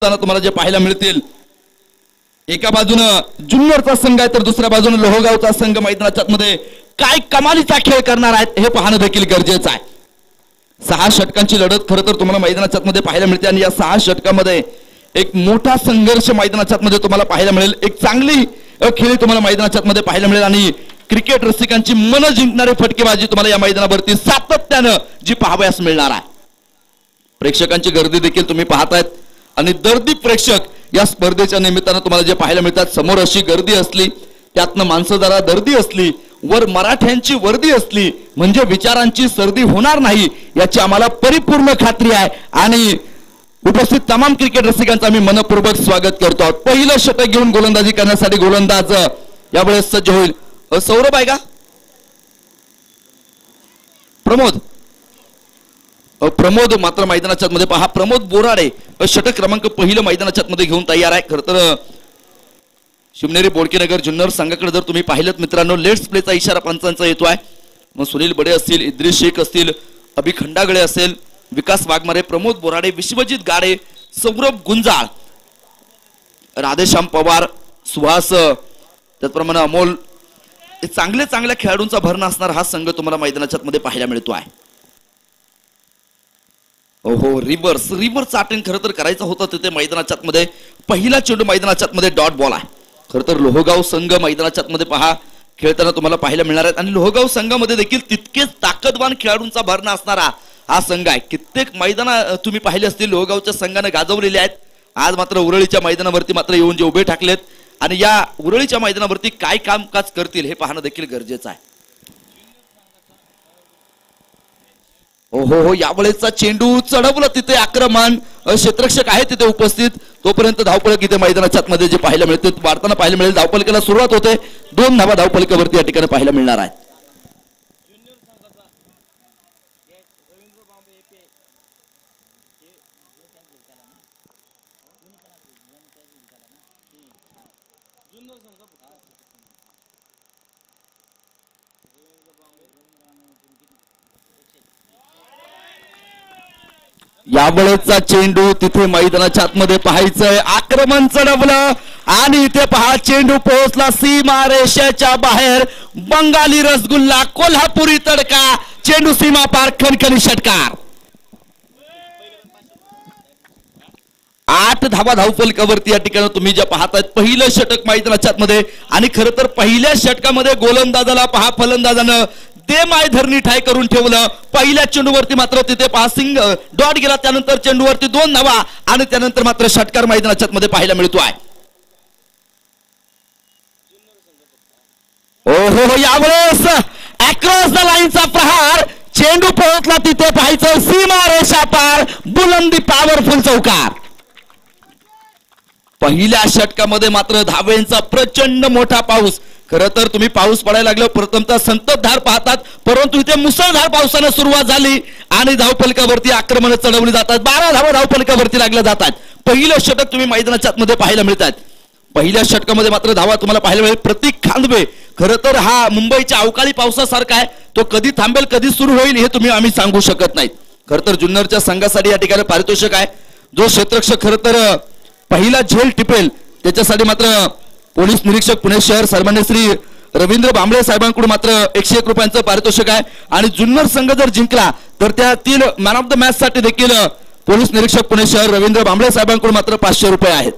तुम्हाला जे पाहायला मिळतील, एका बाजूने जुन्नरचा संघ आहे तर दुसऱ्या बाजूने लोहगावचा संघ मैदानाच्या मध्ये काय कमालीचा खेळ करणार आहेत हे पाहणं देखील गरजेचं आहे। 6 षटकांची लढत खरं तर तुम्हाला मैदानाच्या मध्ये पाहायला मिळते आणि या 6 षटकामध्ये एक मोठा संघर्ष मैदानाच्या मध्ये तुम्हाला पाहायला मिळेल। एक चांगली खेळ तुम्हाला मैदानाच्या मध्ये पाहायला मिळेल आणि क्रिकेट रसिकांची मन जिंकणारी फटकेबाजी तुम्हाला या मैदानावरती सातत्याने जी पाहावयास मिळणार आहे। प्रेक्षकांची गर्दी देखील तुम्ही पाहतायत आणि दर्दी प्रेक्षक या स्पर्धेच्या निमित्ताने तुम्हाला जे पाहायला मिळतात। समोर अशी गर्दी असली, त्यातनं माणसं जरा दर्दी असली, वर मराठ्यांची वर्दी असली म्हणजे विचारांची सर्दी होणार नाही याची आम्हाला परिपूर्ण खात्री आहे। आणि उपस्थित तमाम क्रिकेट रसिकांचं आम्ही मनपूर्वक स्वागत करतो आहोत। पहिलं षटक घेऊन गोलंदाजी करण्यासाठी गोलंदाज यावेळेस सज्ज होईल। सौरभ आहे का? प्रमोद मात्र मैदानाच्या मध्ये पहा, प्रमोद बोराडे षटक क्रमांक पहिलं मैदानाच्या मध्ये घेऊन तयार आहे। खरं तर शिवनेरी बोडकेनगर जुन्नर संघाकडे जर तुम्ही पाहिलं मित्रांनो, लेट्स प्लेचा इशारा पंचांचा येतोय। मग सुनील बडे असतील, इद्रिस शेख असतील, अभि खंडागळे असेल, विकास वाघमारे, प्रमोद बोराडे, विश्वजित गाडे, सौरभ गुंजाळ, राधेश्याम पवार, सुहास, त्याचप्रमाणे अमोल, चांगले चांगल्या खेळाडूंचा भरणा असणार हा संघ तुम्हाला मैदानाच्या मध्ये पाहायला मिळतो आहे। ओहो, रिव्हर्स अटेम्प्ट खरं तर करायचं होतं तिथे मैदानाच्या मध्ये। पहिला चेंडू मैदानाच्या मध्ये डॉट बॉल आहे। खरं तर लोहगाव संघ मैदानाच्या मध्ये पहा खेळताना तुम्हाला पाहायला मिळणार आहे आणि लोहगाव संघामध्ये देखील तितकेच ताकदवान खेळाडूंचा भरणा असणारा हा संघ आहे। कित्येक मैदान तुम्ही पाहिले असतील लोहगावच्या संघाने गाजवलेले आहेत। आज मात्र उरळीच्या मैदानावरती मात्र येऊन जे उभे ठाकलेत आणि या उरळीच्या मैदानावरती काय कामकाज करतील हे पाहणं देखील गरजेचं आहे। हो, यावेळेचा चेंडू चढवलं तिथे आक्रमण, क्षेत्ररक्षक आहे तिथे उपस्थित, तोपर्यंत धावफलक इथे मैदानाच्या मध्ये जे पाहायला मिळते वाढताना पाहायला मिळेल। धावफलकाला सुरुवात होते, 2 धावा धावफलकावरती या ठिकाणी पाहायला मिळणार आहेत। यावेळेचा चेंडू तिथे मैदानाच्या आतमध्ये पाहायचंय, आक्रमण चढवलं आणि इथे पहा चेंडू पोहोचला सीमा रेषेच्या बाहेर। बंगाली रसगुल्ला, कोल्हापुरी तडका, चेंडू सीमा पार, खणखणी षटकार। 8 धावा धावफलकावरती या ठिकाणी तुम्ही जे पाहतायत पहिलं षटक मैदानाच्या आतमध्ये। आणि खरं तर पहिल्या षटकामध्ये गोलंदाजाला पहा फलंदाजानं ते माय धरणी ठाय करून ठेवलं। पहिल्या चेंडूवरती मात्र तिथे पासिंग डॉट गेला, त्यानंतर चेंडूवरती 2 धावा आणि त्यानंतर मात्र षटकार मैदानाच्या मध्ये पाहायला मिळतोय। ओहो, यावेळेस अक्रॉस द लाईनचा प्रहार, चेंडू पोहोचला तिथे पाहायचं सीमा रेषा पार, बुलंदी पॉवरफुल चौकार। पहिल्या षटकामध्ये मात्र धावेंचा प्रचंड मोठा पाऊस। खरं तर तुम्ही पाऊस पडायला लागलो प्रथमतः संततधार पाहतात, परंतु इथे मुसळधार पावसाने सुरुवात झाली आणि धावफलकावरती आक्रमण चढवली जातात। 12 धावा धावफलकावरती लागल्या जातात। पहिलं षटक तुम्ही मैदानाच्या मध्ये पाहायला मिळतात। पहिल्या षटकामध्ये मात्र धावा तुम्हाला पाहायला मिळेल प्रतीक खांदवे। खरं तर हा मुंबईच्या अवकाळी पावसासारखा आहे, तो कधी थांबेल कधी सुरू होईल हे आम्ही सांगू शकत नाही। खरं तर जुन्नरच्या संघासाठी या ठिकाणी पारितोषिक आहे। जो क्षेत्ररक्षक खरं तर पहिला झेल टिपेल त्याच्यासाठी मात्र पोलीस निरीक्षक पुणे शहर सन्मान्य श्री रवींद्र बांबळे साहेबांकडून मात्र 101 रुपयांचं पारितोषिक आहे। आणि जुन्नर संघ जर जिंकला तर त्यातील मॅन ऑफ द मॅच साठी देखील पोलीस निरीक्षक पुणे शहर रवींद्र बांबळे साहेबांकडून मात्र 500 रुपये आहेत।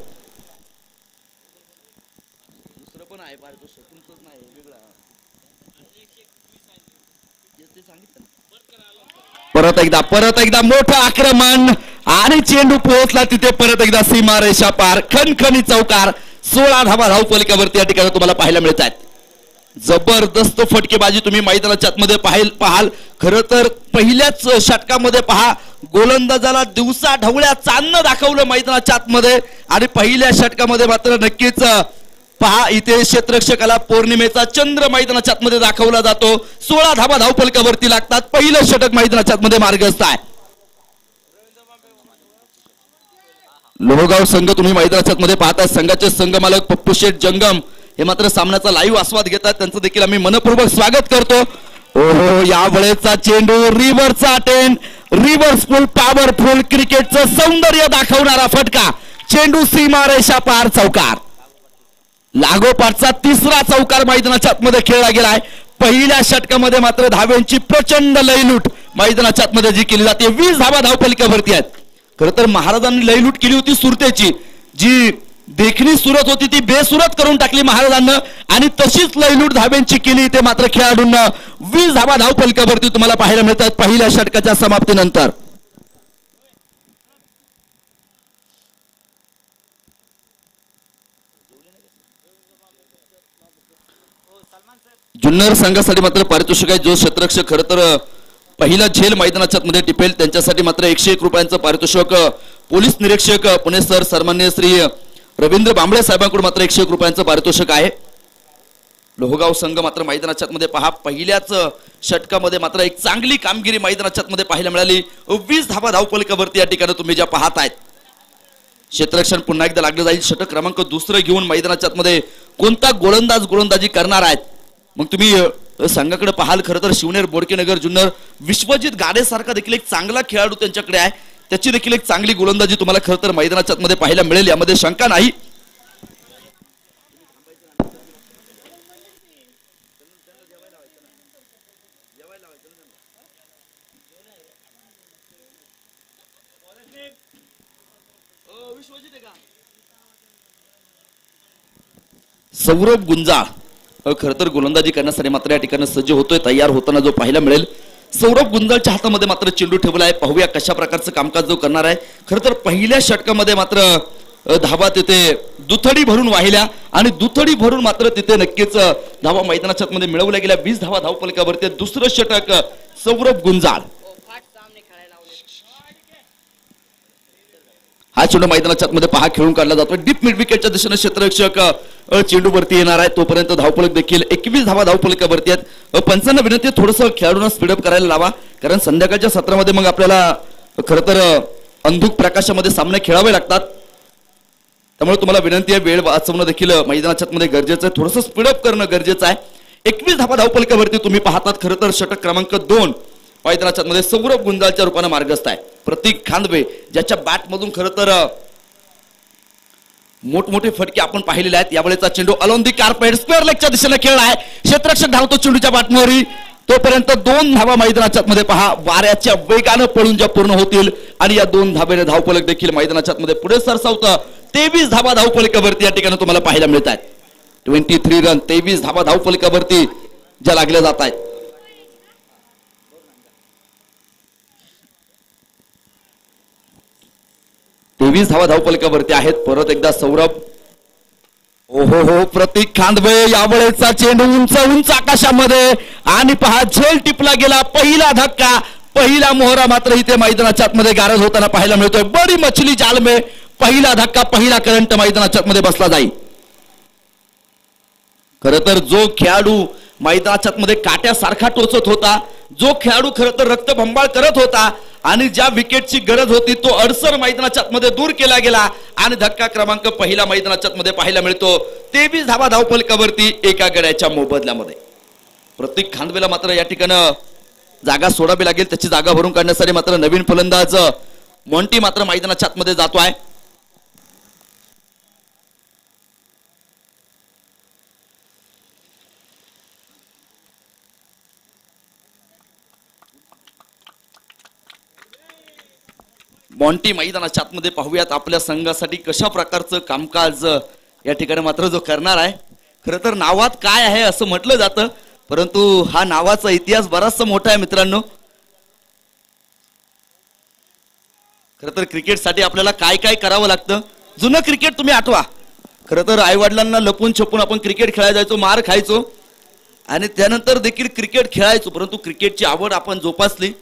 परत एकदा मोठं आक्रमण आणि चेंडू पोहोचला तिथे परत एकदा सीमा रेषा पार, खणखणी चौकार। 16 धावा धावफलकावरती या ठिकाणी तुम्हाला पाहायला मिळत आहेत। जबरदस्त फटकेबाजी तुम्ही मैदानाच्या आतमध्ये पाहाल। खरं तर पहिल्याच षटकामध्ये पहा गोलंदाजाला दिवसा ढवळ्या चांदणं दाखवलं मैदानाच्या आतमध्ये आणि पहिल्या षटकामध्ये मात्र नक्कीच पहा इथे क्षेत्ररक्षकाला पौर्णिमेचा चंद्र मैदानाच्या आतमध्ये दाखवला जातो। 16 धावा धावफलकावरती लागतात। पहिलं षटक मैदानाच्या आतमध्ये मार्गस्थ आहे। लोहगाव संघ तुम्ही मैदानाच्या मध्ये पाहताय, संघाचे संघ मालक पप्पू शेठ जंगम हे मात्र सामन्याचा लाईव्ह आस्वाद घेतात, त्यांचं देखील आम्ही मनपूर्वक स्वागत करतो। ओहो, यावेळेचा चेंडू रिव्हर्सचा अटेम्प्ट, रिव्हर्सफुल पॉवरफुल क्रिकेटचं सौंदर्य दाखवणारा फटका, चेंडू सीमारेषा पार चौकार. लागोपाठचा तिसरा चौकार मैदानाच्या आतमध्ये खेळला गेलाय. पहिल्या षटकामध्ये मात्र धाव्यांची प्रचंड लयलूट मैदानाच्या आतमध्ये जी केली जाते. 20 धावा धावफलकावरती आहेत. खरं तर महाराजांनी लयलूट केली होती सुरतेची, जी देखणी सुरत होती ती बेसुरत करून टाकली महाराजांना, आणि तशीच लयलूट धाव्यांची केली. ते मात्र खेळाडूंना 20 धावा धावफलकावरती तुम्हाला पाहायला मिळतात पहिल्या षटकाच्या समाप्तीनंतर. जुन्नर संघासाठी मात्र पारितोषिक आहे. जो क्षेत्ररक्षक खरं तर पहिला झेल मैदानाच्या मध्ये टिपेल त्यांच्यासाठी मात्र 101 रुपयांचं पारितोषिक. पोलीस निरीक्षक पुणे सर सन्माननीय श्री रवींद्र बांबळे साहेबांकडून मात्र 101 रुपयांचं पारितोषिक आहे. लोहगाव संघ मात्र मैदानाच्या मध्ये पहा पहिल्याच षटकामध्ये मात्र एक चांगली कामगिरी मैदानाच्या मध्ये पाहायला मिळाली. 20 धावा धावफलकावरती या ठिकाणी तुम्ही ज्या पाहत आहेत. क्षेत्ररक्षण पुन्हा एकदा लागलं जाईल. षटक क्रमांक दुसरं घेऊन मैदानाच्या मध्ये कोणता गोलंदाजी करणार आहेत मग तुम्ही संघाकडे पाहाल. खरं तर शिवनेर बोडकेनगर जुन्नर विश्वजित गाडेसारखा देखील एक चांगला खेळाडू त्यांच्याकडे आहे. त्याची देखील एक चांगली गोलंदाजी तुम्हाला खरं तर मैदानाच्या मध्ये पाहायला मिळेल, यामध्ये शंका नाही. सौरभ गुंजाळ खरं तर गोलंदाजी करण्यासाठी मात्र या ठिकाणी सज्ज होतोय, तयार होताना जो पाहायला मिळेल. सौरभ गुंजाळच्या हातामध्ये मात्र चेंडू ठेवला आहे. पाहूया कशा प्रकारचं कामकाज जो करणार आहे. खरं तर पहिल्या षटकामध्ये मात्र धावा तिथे दुथडी भरून वाहिल्या, आणि दुथडी भरून मात्र तिथे नक्कीच धावा मैदानाच्या मध्ये मिळवल्या गेल्या. 20 धावा धावफलकावरती. दुसरं षटक सौरभ गुंजाळ. हा चेंडू मैदानाच्या मध्ये पहा खेळून काढला जातो. डीप मिड विकेटच्या दिशेने क्षेत्ररक्षक चेंडूवरती येणार आहे. तोपर्यंत धावफलक देखील 21 धावा धावफलकावरती आहेत. पंचांना विनंती थोडंसं खेळाडूंना स्पीडअप करायला लावा, कारण संध्याकाळच्या सत्रामध्ये मग आपल्याला खरं तर अंधुक प्रकाशामध्ये सामने खेळावे लागतात. त्यामुळे तुम्हाला विनंती आहे, वेळ वाचवणं देखील मैदानाच्या मध्ये गरजेचं आहे. थोडंसं स्पीडअप करणं गरजेचं आहे. 21 धावा धावफलकावरती तुम्ही पाहतात. खरं तर षटक क्रमांक 2 मैदानाच्या मध्ये सौरभ गुंजाळच्या रूपाने मार्गस्थ आहे. प्रतीक खांदवे ज्याच्या बॅटमधून खरं तर मोठमोठे फटके आपण पाहिलेले आहेत. यावेळेचा चेंडू अलॉन दी कार्पेट स्क्वेअर लेगच्या दिशेने खेळला आहे. क्षेत्ररक्षक धावतो चेंडूच्या बॅटमोरी. तोपर्यंत 2 धावा मैदानाच्या मध्ये पहा वाऱ्याच्या वेगानं पळून ज्या पूर्ण होतील, आणि या 2 धावेने धावफलक देखील मैदानाच्या मध्ये पुढे सरसावतं. 23 धावा धावफलकावरती या ठिकाणी तुम्हाला पाहायला मिळत आहेत. 23 रन 23 धावा धावफलकावरती ज्या लागल्या जात आहेत. तेवीस धावा धावफलकावरती आहेत. परत एकदा सौरभ. ओहो प्रतीक खांदवे यावेळेचा चेंडू उंच उंच आकाशामध्ये, आणि पहा झेल टिपला गेला. पहिला धक्का, पहिला मोहरा मात्र इथे मैदानाच्या आतमध्ये गारज होताना पाहायला मिळतोय. बडी मछली जाल में पहिला धक्का, पहिला करंट मैदानाच्या आतमध्ये बसला जाईल. खरं तर जो खेळाडू मैदानाच्या मध्ये काट्यासारखा टोचत होता, जो खेळाडू खरं तर रक्तबंबाळ करत होता, आणि ज्या विकेटची गरज होती तो अडसर मैदानाच्या मध्ये दूर केला गेला, आणि धक्का क्रमांक पहिला मैदानाच्या मध्ये पाहायला मिळतो. 23 धावा धावफलकावरती एका गड्याच्या मोबदल्यामध्ये. प्रतीक खांदवेला मात्र या ठिकाणी जागा सोडावी लागेल. त्याची जागा भरून काढण्यासाठी मात्र नवीन फलंदाज मॉन्टी मात्र मैदानाच्या आतमध्ये जातोय. मॉन्टी मैदानाच्या आतमध्ये पाहूयात आपल्या संघासाठी कशा प्रकारचं कामकाज या ठिकाणी मात्र जो करणार आहे. खरं तर नावात काय आहे असं म्हटलं जातं, परंतु हा नावाचा इतिहास बराचसा मोठा आहे मित्रांनो. खरं तर क्रिकेटसाठी आपल्याला काय काय करावं लागतं. जुनं क्रिकेट तुम्ही आठवा. खरं तर आई वडिलांना लपून छपून आपण क्रिकेट खेळायला जायचो, मार खायचो, आणि त्यानंतर देखील क्रिकेट खेळायचो, परंतु क्रिकेटची आवड आपण जोपासली.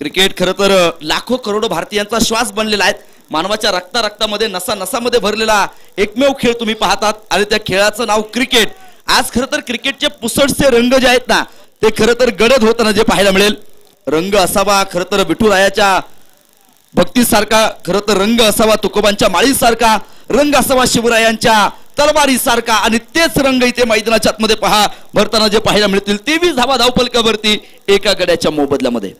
क्रिकेट खरं तर लाखो करोडो भारतीयांचा श्वास बनलेला आहे. मानवाच्या रक्तामध्ये नसा नसामध्ये भरलेला एकमेव खेळ तुम्ही पाहतात, आणि त्या खेळाचं नाव क्रिकेट. आज खरं तर क्रिकेटचे पुसटचे रंग जे आहेत ना, ते खरं तर गडद होताना जे पाहायला मिळेल. रंग असावा खरं तर विठुरायाच्या भक्तीसारखा, खरं तर रंग असावा तुकोबांच्या माळीसारखा, रंग असावा शिवरायांच्या तलवारीसारखा, आणि तेच रंग इथे मैदानाच्या आतमध्ये पहा भरताना जे पाहायला मिळतील. 23 धावा धावफलकावरती एका गड्याच्या मोबदल्यामध्ये.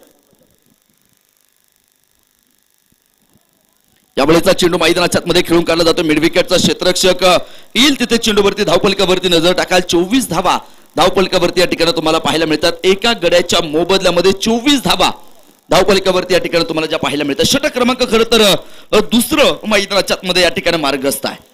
यावेळेचा चेंडू मैदानाच्या आतमध्ये खेळून काढला जातो. मिड विकेटचा क्षेत्ररक्षक येईल तिथे चेंडूवरती धावफलकावरती नजर टाकाल. 24 धावा धावफलकावरती या ठिकाणी तुम्हाला पाहायला मिळतात. एका गड्याच्या मोबदल्यामध्ये 24 धावा धावफलकावरती या ठिकाणी तुम्हाला ज्या पाहायला मिळतात. षटक क्रमांक खरं तर दुसरं मैदानाच्या आतमध्ये या ठिकाणी मार्गस्थ आहे.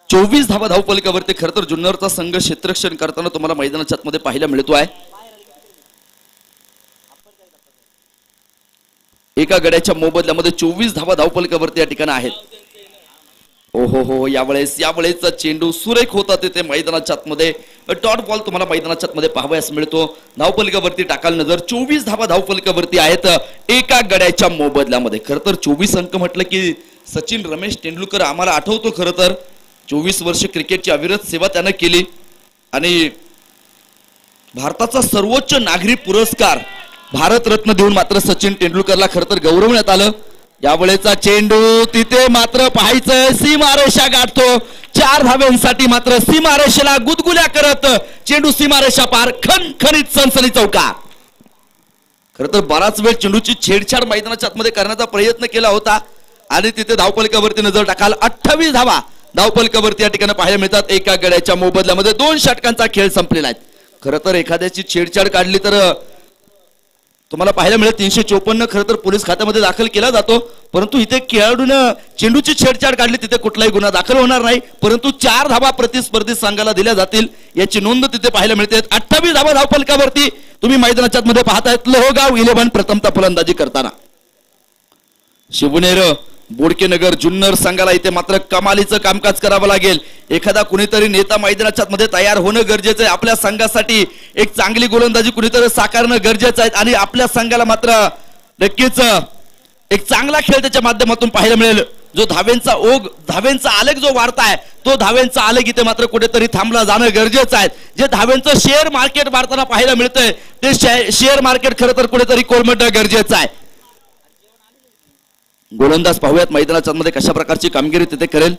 चोवीस धावा धावफलकावरती खरं तर जुन्नरचा संघ क्षेत्ररक्षण करताना तुम्हाला मैदानाच्या आतमध्ये पाहायला मिळतो आहे. एका गड्याच्या मोबदल्यामध्ये 24 धावा धावफलकावरती या ठिकाणी आहेत. ओहो हो यावेळेसचा चेंडू सुरेख होता तिथे मैदानाच्या आतमध्ये. डॉट बॉल तुम्हाला मैदानाच्या आतमध्ये पाहावयास मिळतो. धावफलकावरती टाकाल नजर. 24 धावा धावफलकावरती आहेत एका गड्याच्या मोबदल्यामध्ये. खरं तर 24 अंक म्हटलं की सचिन रमेश तेंडुलकर आम्हाला आठवतो. खरं तर 24 वर्ष क्रिकेटची अविरत सेवा त्यानं केली आणि भारताचा सर्वोच्च नागरी पुरस्कार भारतरत्न देऊन मात्र सचिन तेंडुलकरला खरं तर गौरवण्यात आलं. यावेळेचा चेंडू तिथे मात्र पाहायचं सीमारेषा गाठतो. 4 धाव्यांसाठी मात्र सीमारेषेला गुदगुल्या करत चेंडू सीमारेषा पार. खणखणीत सनसनी चौका. खरं तर बराच वेळ चेंडूची छेडछाड मैदानाच्या आतमध्ये करण्याचा प्रयत्न केला होता आणि तिथे धावफलकावरती नजर टाकाल. 28 धावा धावफलकावरती या ठिकाणी पाहायला मिळतात. एका गड्याच्या मोबदल्यामध्ये 2 षटकांचा खेळ संपलेला आहे. खरं तर एखाद्याची छेडछाड काढली तर तुम्हाला पाहायला मिळेल 354 खरं तर पोलीस खात्यामध्ये दाखल केला जातो. परंतु इथे खेळाडूनं चेंडूची छेडछाड काढली तिथे कुठलाही गुन्हा दाखल होणार नाही. परंतु 4 धावा प्रतिस्पर्धी संघाला दिल्या जातील याची नोंद तिथे पाहायला मिळते. 28 धावा धावफलकावरती तुम्ही मैदानाच्या मध्ये पाहतायत. लोहगाव 11 प्रथमता फलंदाजी करताना. शिवनेर बोडकेनगर जुन्नर संघाला इथे मात्र कमालीचं कामकाज करावं लागेल. एखादा कुणीतरी नेता मैदानाच्या मध्ये तयार होणं गरजेचं आहे. आपल्या संघासाठी एक चांगली गोलंदाजी कुणीतरी साकारणं गरजेचं आहे आणि आपल्या संघाला मात्र नक्कीच एक चांगला खेळ त्याच्या माध्यमातून पाहायला मिळेल. जो धावेंचा ओघ धावेंचा आलेख जो वाढताय तो धावेंचा आलेख इथे मात्र कुठेतरी थांबला जाणं गरजेचं आहे. जे धावेंचं शेअर मार्केट वाढताना पाहायला मिळतंय ते शेअर मार्केट खरं तर कुठेतरी कोलमडणं गरजेचं आहे. गोलंदाज पाहूयात मैदानाच्या मध्ये कशा प्रकारची कामगिरी तिथे करेल.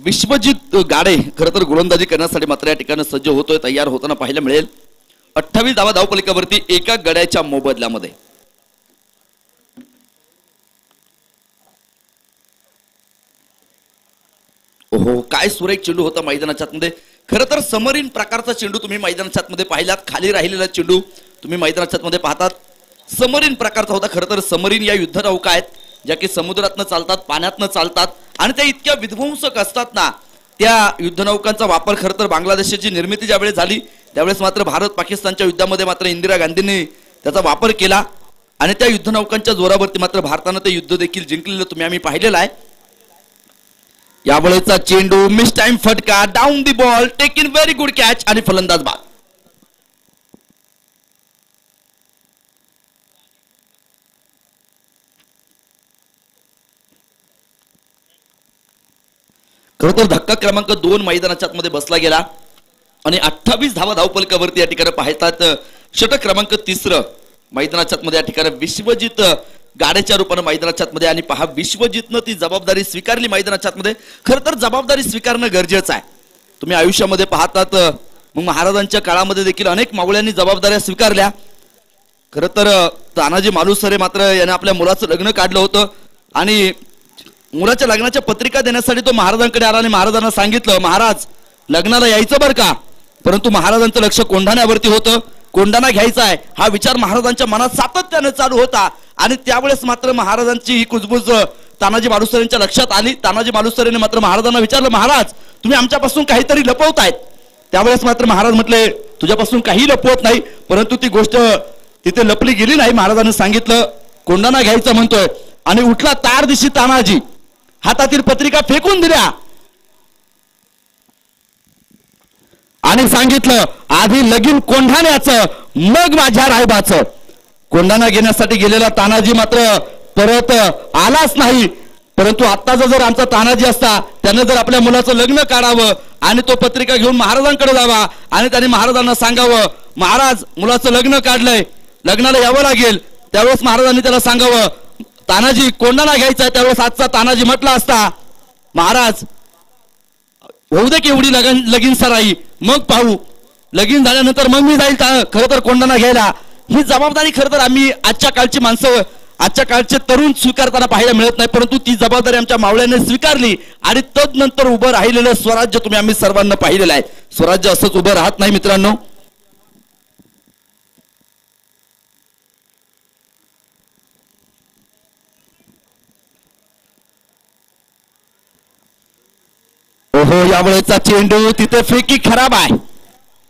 विश्वजित गाडे खरं तर गोलंदाजी करण्यासाठी मात्र या ठिकाणी सज्ज होतोय. तयार होताना पाहायला मिळेल. 28 धावा धावफलकावरती एका गड्याच्या मोबदल्यामध्ये. ओहो काय सुरेख चेंडू होता मैदानाच्या आतमध्ये. खरं तर समरीन प्रकारचा चेंडू तुम्ही मैदानाच्या आतमध्ये पाहिलात. खाली राहिलेला चेंडू तुम्ही मैदानाच्या आतमध्ये पाहतात. समरीन प्रकारचा होता. खरं तर समरीन या युद्धनौका आहेत ज्या की समुद्रातनं चालतात पाण्यातनं चालतात आणि त्या इतक्या विध्वंसक असतात ना. त्या युद्धनौकांचा वापर खरं तर बांगलादेशाची निर्मिती ज्यावेळेस झाली त्यावेळेस मात्र भारत पाकिस्तानच्या युद्धामध्ये मात्र इंदिरा गांधींनी त्याचा वापर केला आणि त्या युद्धनौकांच्या जोरावरती मात्र भारतानं ते युद्ध देखील जिंकलेलं तुम्ही आम्ही पाहिलेलं आहे. यावेळेचा चेंडू मिस टाइम फटका. Down the ball take in very good catch आणि फलंदाज बाद. खरं तर धक्का क्रमांक 2 मैदानाच्या आतमध्ये बसला गेला आणि 28 धावा धावफलकावरती या ठिकाणी पाहतात. षटक क्रमांक 3 मैदानाच्या आतमध्ये या ठिकाणी विश्वजित गाड्याच्या रूपाने मैदानाच्या आतमध्ये आणि पहा विश्वजितनं ती जबाबदारी स्वीकारली मैदानाच्या आतमध्ये. खरं तर जबाबदारी स्वीकारणं गरजेचं आहे. तुम्ही आयुष्यामध्ये पाहतात मग महाराजांच्या काळामध्ये देखील अनेक मावळ्यांनी जबाबदाऱ्या स्वीकारल्या. खरं तर तानाजी मालुसरे मात्र याने आपल्या मुलाचं लग्न काढलं होतं आणि मुलाच्या लग्नाच्या पत्रिका देण्यासाठी तो महाराजांकडे आला आणि महाराजांना सांगितलं महाराज लग्नाला यायचं बरं का. परंतु महाराजांचं लक्ष कोंढाण्यावरती होतं. कोंढाणा घ्यायचा आहे हा विचार महाराजांच्या मनात सातत्याने चालू होता आणि त्यावेळेस मात्र महाराजांची ही कुजबुज तानाजी मालुसरेंच्या लक्षात आली. तानाजी मालुसरेने मात्र महाराजांना विचारलं महाराज तुम्ही आमच्यापासून काहीतरी लपवतायत. त्यावेळेस मात्र महाराज म्हटले तुझ्यापासून काही लपवत नाही. परंतु ती गोष्ट तिथे लपली गेली नाही. महाराजांनी सांगितलं कोंढाणा घ्यायचं म्हणतोय आणि उठला तार दिशी तानाजी. हातातील पत्रिका फेकून दिल्या आणि सांगितलं आधी लगीन कोंढाण्याचं मग माझ्या रायबाचं. कोंढाणा घेण्यासाठी गेलेला तानाजी मात्र परत आलाच नाही. परंतु आत्ताचा जर आमचा तानाजी असता त्यानं जर आपल्या मुलाचं लग्न काढावं आणि तो पत्रिका घेऊन महाराजांकडे जावा आणि त्यांनी महाराजांना सांगावं, महाराज मुलाचं लग्न काढलंय, लग्नाला यावं लागेल, त्यावेळेस महाराजांनी त्याला सांगावं तानाजी कोंडाणा घ्यायचा, त्यावेळेस आजचा तानाजी म्हटला असता महाराज होऊ दे की एवढी लगीन सराई, मग पाहू, लगीन झाल्यानंतर मग मी जाईल खरं तर कोंडाणा घ्यायला. ही जबाबदारी खरं तर आम्ही आजच्या काळची माणसं, आजच्या काळचे तरुण स्वीकारताना पाहायला मिळत नाही, परंतु ती जबाबदारी आमच्या मावळ्याने स्वीकारली आणि तदनंतर उभं राहिलेलं स्वराज्य तुम्ही आम्ही सर्वांना पाहिलेलं आहे. स्वराज्य असंच उभं राहत नाही मित्रांनो. ओहो, यावेळेचा चेंडू तिथे फेकी खराब आहे.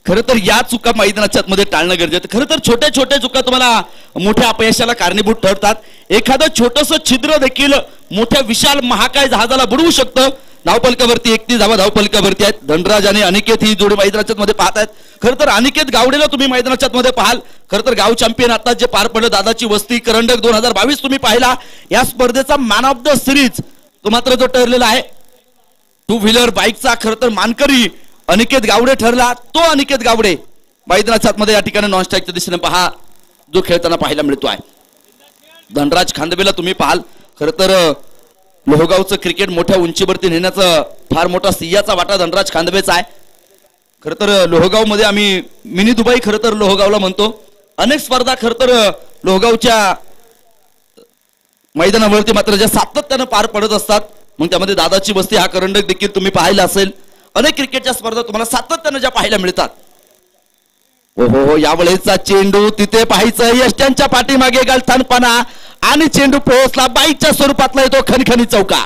खरं तर या चुका मैदानाच्या मध्ये टाळणं गरजेचं. खरं तर छोट्या छोट्या चुका तुम्हाला मोठ्या अपयशाला कारणीभूत ठरतात. एखादं छोटस छिद्र देखील मोठ्या विशाल महाकाय जहाजाला बुडवू शकतं. धावपलकावरती 31 धावा धावपलकावरती आहेत. धनराज आणि अनिकेत ही जोडी मैदानाच्या मध्ये पाहत आहेत. खरं तर अनिकेत गावडेला तुम्ही मैदानाच्या मध्ये पाहाल. खरं तर गाव चॅम्पियन आता जे पार पडलं दादाची वस्ती करंडक 2022 तुम्ही पाहिला. या स्पर्धेचा मॅन ऑफ द सिरीज तो मात्र जो ठरलेला आहे टू व्हीलर बाईकचा खरं तर मानकरी अनिकेत गावडे ठरला. तो अनिकेत गावडे मैदानाच्या मध्ये या ठिकाणी नॉन स्ट्राईकच्या दिशेने पहा जो खेळताना पाहायला मिळतो आहे. धनराज खांदवेला तुम्ही पाहाल. खरं तर लोहगावचं क्रिकेट मोठ्या उंचीवरती नेण्याचा फार मोठा सिंहाचा वाटा धनराज खांदवेचा आहे. खरं तर लोहगाव मध्ये आम्ही मिनी दुबई खरं तर लोहगावला म्हणतो. अनेक स्पर्धा खरं तर लोहगावच्या मैदानावरती मात्र ज्या सातत्यानं पार पडत असतात. मग त्यामध्ये दादाची वस्ती हा करंडक देखील तुम्ही पाहिला असेल. अनेक क्रिकेटच्या स्पर्धा तुम्हाला सातत्यानं ज्या पाहायला मिळतात. ओहो, यावेळेचा चेंडू तिथे पाहायचं यष्ट्यांच्या पाठीमागे गलथानपणा आणि चेंडू पोहोचला बाईकच्या स्वरूपातला येतो खणखणी चौका.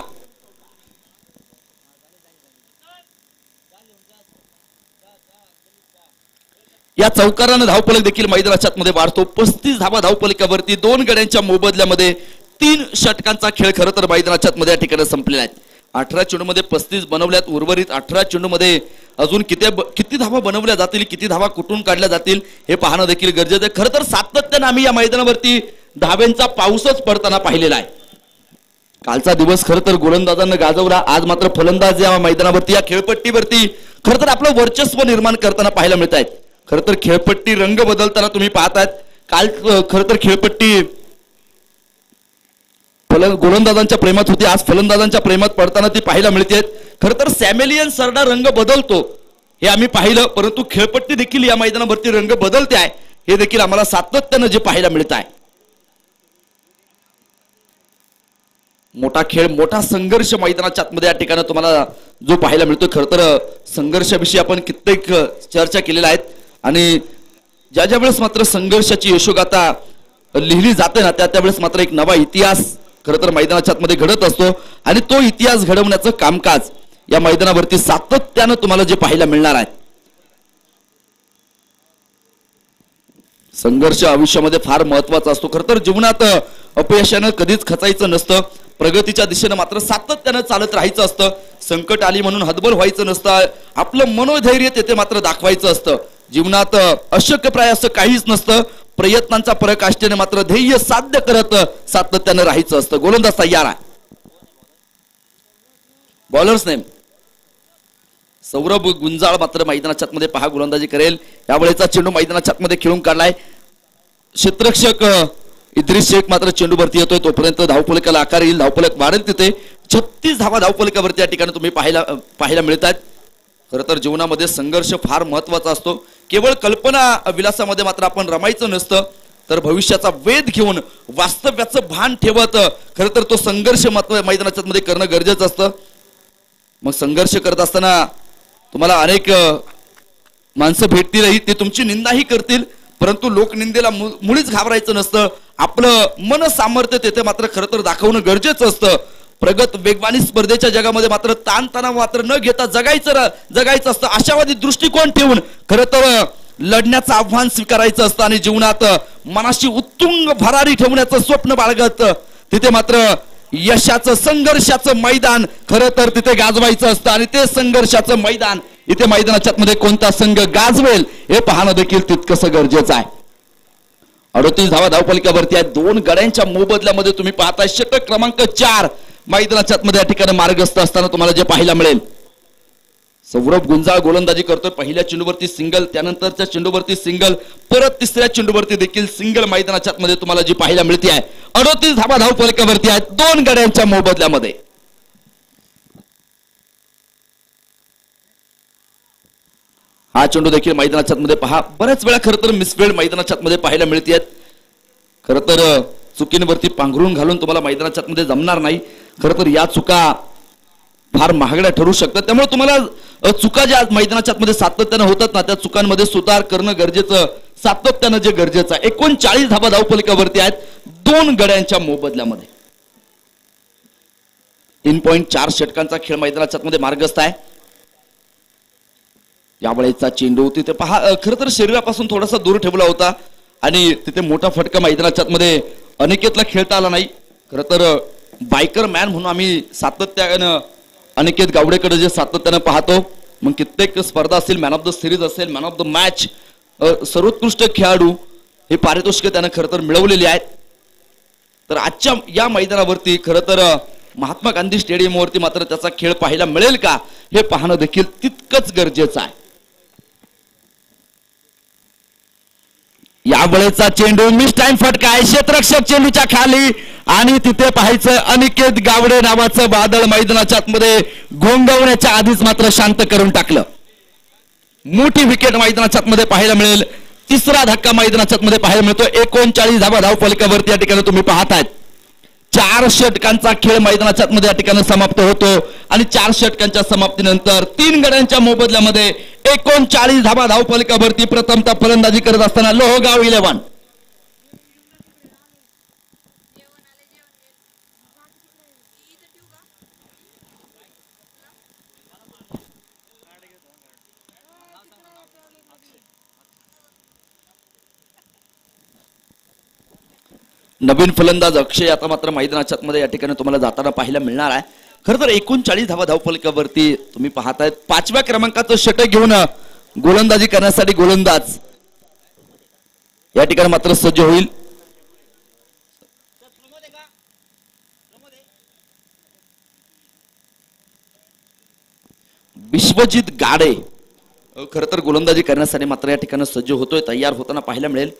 या चौकारानं धावफलक देखील मैदानाच्या मध्ये वाढतो. 35 धावा धावफलकावरती 2 गड्यांच्या मोबदल्यामध्ये 3 षटकांचा खेळ खरं तर मैदानाच्या मध्ये या ठिकाणी संपलेला आहे. 18 चेंडू मध्ये 35 बनवल्यात. उर्वरित 18 चेंडू मध्ये अजून किती धावा बनवल्या जातील, किती धावा कुठून काढल्या जातील हे पाहणं देखील गरजेचं आहे. खरं तर सातत्यानं आम्ही या मैदानावरती धाव्यांचा पाऊसच पडताना पाहिलेला आहे. कालचा दिवस खरं तर गोलंदाजांना गाजवला. आज मात्र फलंदाज या मैदानावरती या खेळपट्टीवरती खरं तर आपलं वर्चस्व निर्माण करताना पाहायला मिळत आहेत. खरं तर खेळपट्टी रंग बदलताना तुम्ही पाहतायत. काल खरं तर खेळपट्टी गोलंदाजांच्या प्रेमात होती, आज फलंदाजांच्या प्रेमात पडताना ती पाहायला मिळते. खरं तर सॅमेलियन सरडा रंग बदलतो हे आम्ही पाहिलं, परंतु खेळपट्टी देखील या मैदानावरती रंग बदलते आहे हे देखील आम्हाला सातत्यानं जे पाहायला मिळत आहे. मोठा खेळ, मोठा संघर्ष मैदानाच्या आतमध्ये या ठिकाणी तुम्हाला जो पाहायला मिळतो. खरं तर संघर्षाविषयी आपण कित्येक चर्चा केलेल्या आहेत आणि ज्या ज्या वेळेस मात्र संघर्षाची यशोगाथा लिहिली जाते ना त्यावेळेस मात्र एक नवा इतिहास खरं तर मैदानाच्या आतमध्ये घडत असतो आणि तो इतिहास घडवण्याचं कामकाज या मैदानावरती सातत्यानं तुम्हाला जे पाहायला मिळणार आहे. संघर्ष आयुष्यामध्ये फार महत्वाचा असतो. खरं तर जीवनात अपयशानं कधीच खचायचं नसतं. प्रगतीच्या दिशेनं मात्र सातत्यानं चालत राहायचं असतं. संकट आली म्हणून हतबल व्हायचं नसतं. आपलं मनोधैर्य तेथे मात्र दाखवायचं असतं. जीवनात अशक्यप्राय असं काहीच नसतं. प्रयत्नांचा पराकाष्ठेने मात्र ध्येय साध्य करत सातत्यानं राहायचं असतं. गोलंदाज तयार आहे. बॉलर्स नेम सौरभ गुंजाळ मात्र मैदानाच्या मध्ये पहा गोलंदाजी करेल. यावेळेचा चेंडू मैदानाच्या मध्ये खेळून काढलाय. क्षेत्ररक्षक इद्रिस शेख मात्र चेंडूवरती येतोय. तोपर्यंत धावफलकाला आकार येईल, धावफलक वाढेल. तिथे 36 धावा धावफलकावरती या ठिकाणी तुम्ही पाहायला मिळतात. खरं तर जीवनामध्ये संघर्ष फार महत्वाचा असतो. केवळ कल्पना विलासामध्ये मात्र आपण रमायचं नसतं, तर भविष्याचा वेध घेऊन वास्तव्याचं भान ठेवत खरं तर तो संघर्ष मैदानाच्या मध्ये करणं गरजेचं असतं. मग संघर्ष करत असताना तुम्हाला अनेक माणसं भेटतीलही, ते तुमची निंदाही करतील, परंतु लोकनिंदेला मुळीच घाबरायचं नसतं. आपलं मन सामर्थ्य तेथे मात्र खरं तर दाखवणं गरजेचं असतं. प्रगत वेगवानी स्पर्धेच्या जगामध्ये मात्र ताणतणाव मात्र न घेता जगायचं असतं. आशावादी दृष्टिकोन ठेवून खरं तर लढण्याचं आव्हान स्वीकारायचं असतं आणि जीवनात मनाशी उत्तुंग भरारी ठेवण्याचं स्वप्न बाळगत तिथे मात्र यशाचं संघर्षाचं मैदान खरं तर तिथे गाजवायचं असतं. आणि ते संघर्षाचं मैदान इथे मैदानाच्या मध्ये कोणता संघ गाजवेल हे पाहणं देखील तितकंसं गरजेचं आहे. 38 धावा धावफलकावरती आहेत. 2 गड्यांच्या मोबदल्यामध्ये तुम्ही पाहताय षटक क्रमांक 4 मैदानाच्या आतमध्ये या ठिकाणी मार्गस्थ असताना तुम्हाला जे पाहायला मिळेल, सौरभ गुंजाळ गोलंदाजी करतोय. पहिल्या चेंडूवरती सिंगल, त्यानंतरच्या चेंडूवरती सिंगल, परत तिसऱ्या चेंडूवरती देखील सिंगल मैदानाच्या आतमध्ये तुम्हाला जी पाहायला मिळते आहे. 38 धावा धावफलकावरती आहेत 2 गड्यांच्या मोबदल्यामध्ये. हा चेंडू देखील मैदानाच्या आतमध्ये पहा, बऱ्याच वेळा खरं तर मिसफिल्ड मैदानाच्या आतमध्ये पाहायला मिळते. खरं तर चुकींवरती पांघरून घालून तुम्हाला मैदानाच्या आतमध्ये जमणार नाही. खरं तर या चुका फार महागड्या ठरू शकतात. त्यामुळे तुम्हाला चुका ज्या मैदानाच्या आतमध्ये सातत्यानं होतात ना, त्या चुकांमध्ये सुधार करणं गरजेचं, सातत्यानं जे गरजेचं आहे. 39 धावा धावफलकावरती आहेत 2 गड्यांच्या मोबदल्यामध्ये. 3.4 षटकांचा खेळ मैदानाच्या आतमध्ये मार्गस्थ आहे. यावेळेचा चेंडू तिथे पहा, खरं तर शरीरापासून थोडासा दूर ठेवला होता आणि तिथे मोठा फटका मैदानाच्या आतमध्ये अनिकेतला खेळता आला नाही. खरं तर बायकर मॅन म्हणून आम्ही सातत्यानं अनिकेत गावडेकडे जे सातत्यानं पाहतो, मग कित्येक स्पर्धा असेल, मॅन ऑफ द सिरीज असेल, मॅन ऑफ द मॅच, सर्वोत्कृष्ट खेळाडू हे पारितोषिके त्यानं खरं तर मिळवलेली आहेत. तर आजच्या या मैदानावरती खरं तर महात्मा गांधी स्टेडियमवरती मात्र त्याचा खेळ पाहायला मिळेल का हे पाहणं देखील तितकंच गरजेचं आहे. यावेळेचा चेंडू मिस टाइम फटका आहे क्षेत्ररक्षक चेंडूच्या खाली आणि तिथे पाहायचं अनिकेत गावडे नावाचं बादल मैदानाच्या आतमध्ये घोंगवण्याच्या आधीच मात्र शांत करून टाकलं. मोठी विकेट मैदानाच्या आतमध्ये पाहायला मिळेल. तिसरा धक्का मैदानाच्या आतमध्ये पाहायला मिळतो. 39 धावा धावफलकावरती या ठिकाणी तुम्ही पाहतायत. 4 षटकांचा खेळ मैदानाच्या आतमध्ये या ठिकाणी समाप्त होतो आणि 4 षटकांच्या समाप्तीनंतर 3 गड्यांच्या मोबदल्यामध्ये 39 धावा धावफलकावरती प्रथमतः फलंदाजी करत असताना लोहगाव 11. नवीन फलंदाज अक्षय आता मात्र मैदानाच्या आतमध्ये या ठिकाणी तुम्हाला जाताना पाहायला मिळणार आहे. खरं तर 39 धावा धावफलकावरती तुम्ही पाहतायत. 5व्या क्रमांकाचं षटक घेऊन गोलंदाजी करण्यासाठी गोलंदाज या ठिकाणी मात्र सज्ज होईल. विश्वजित गाडे खरं तर गोलंदाजी करण्यासाठी मात्र या ठिकाणी सज्ज होतोय, तयार होताना पाहायला मिळेल.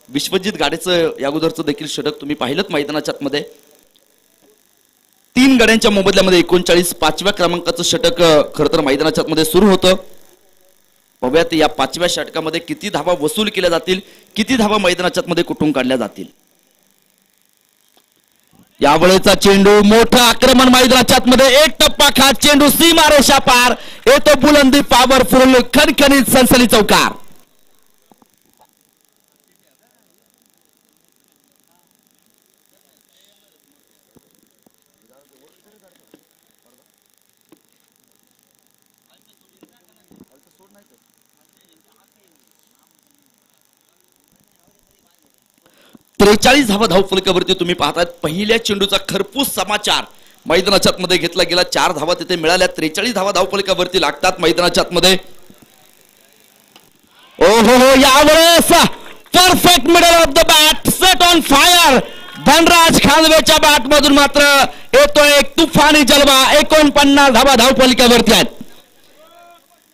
विश्वजित गाडेचं या अगोदरचं देखील षटक तुम्ही पाहिलं मैदानाच्या आतमध्ये. 3 गड्यांच्या मोबदल्यामध्ये 39 5व्या क्रमांकाचं षटक खरं तर मैदानाच्या आतमध्ये सुरू होतं. पाहूयात या 5व्या षटकामध्ये किती धावा वसूल केल्या जातील, किती धावा मैदानाच्या आतमध्ये कुठून काढल्या जातील. यावेळेचा चेंडू मोठं आक्रमण मैदानाच्या आतमध्ये, एक टप्पा खात चेंडू सीमारेषा पार येतो. बुलंदी पॉवरफुल खणखणीत सनसनी चौकार. त्रेचाळीस धावा धावफलकावरती तुम्ही पाहताय. पहिल्या चेंडूचा खरपूस समाचार मैदानाच्या आतमध्ये घेतला गेला. 4 धावा तिथे मिळाल्या. 43 धावा धावफलकावरती लागतात मैदानाच्या आतमध्ये. ओहो, यावेळेस perfect middle of the bat, set on fire. Dhanraj खांदवेच्या बॅट मधून मात्र येतो एक तुफानी जलवा. 49 धावा धावफलकावरती आहेत.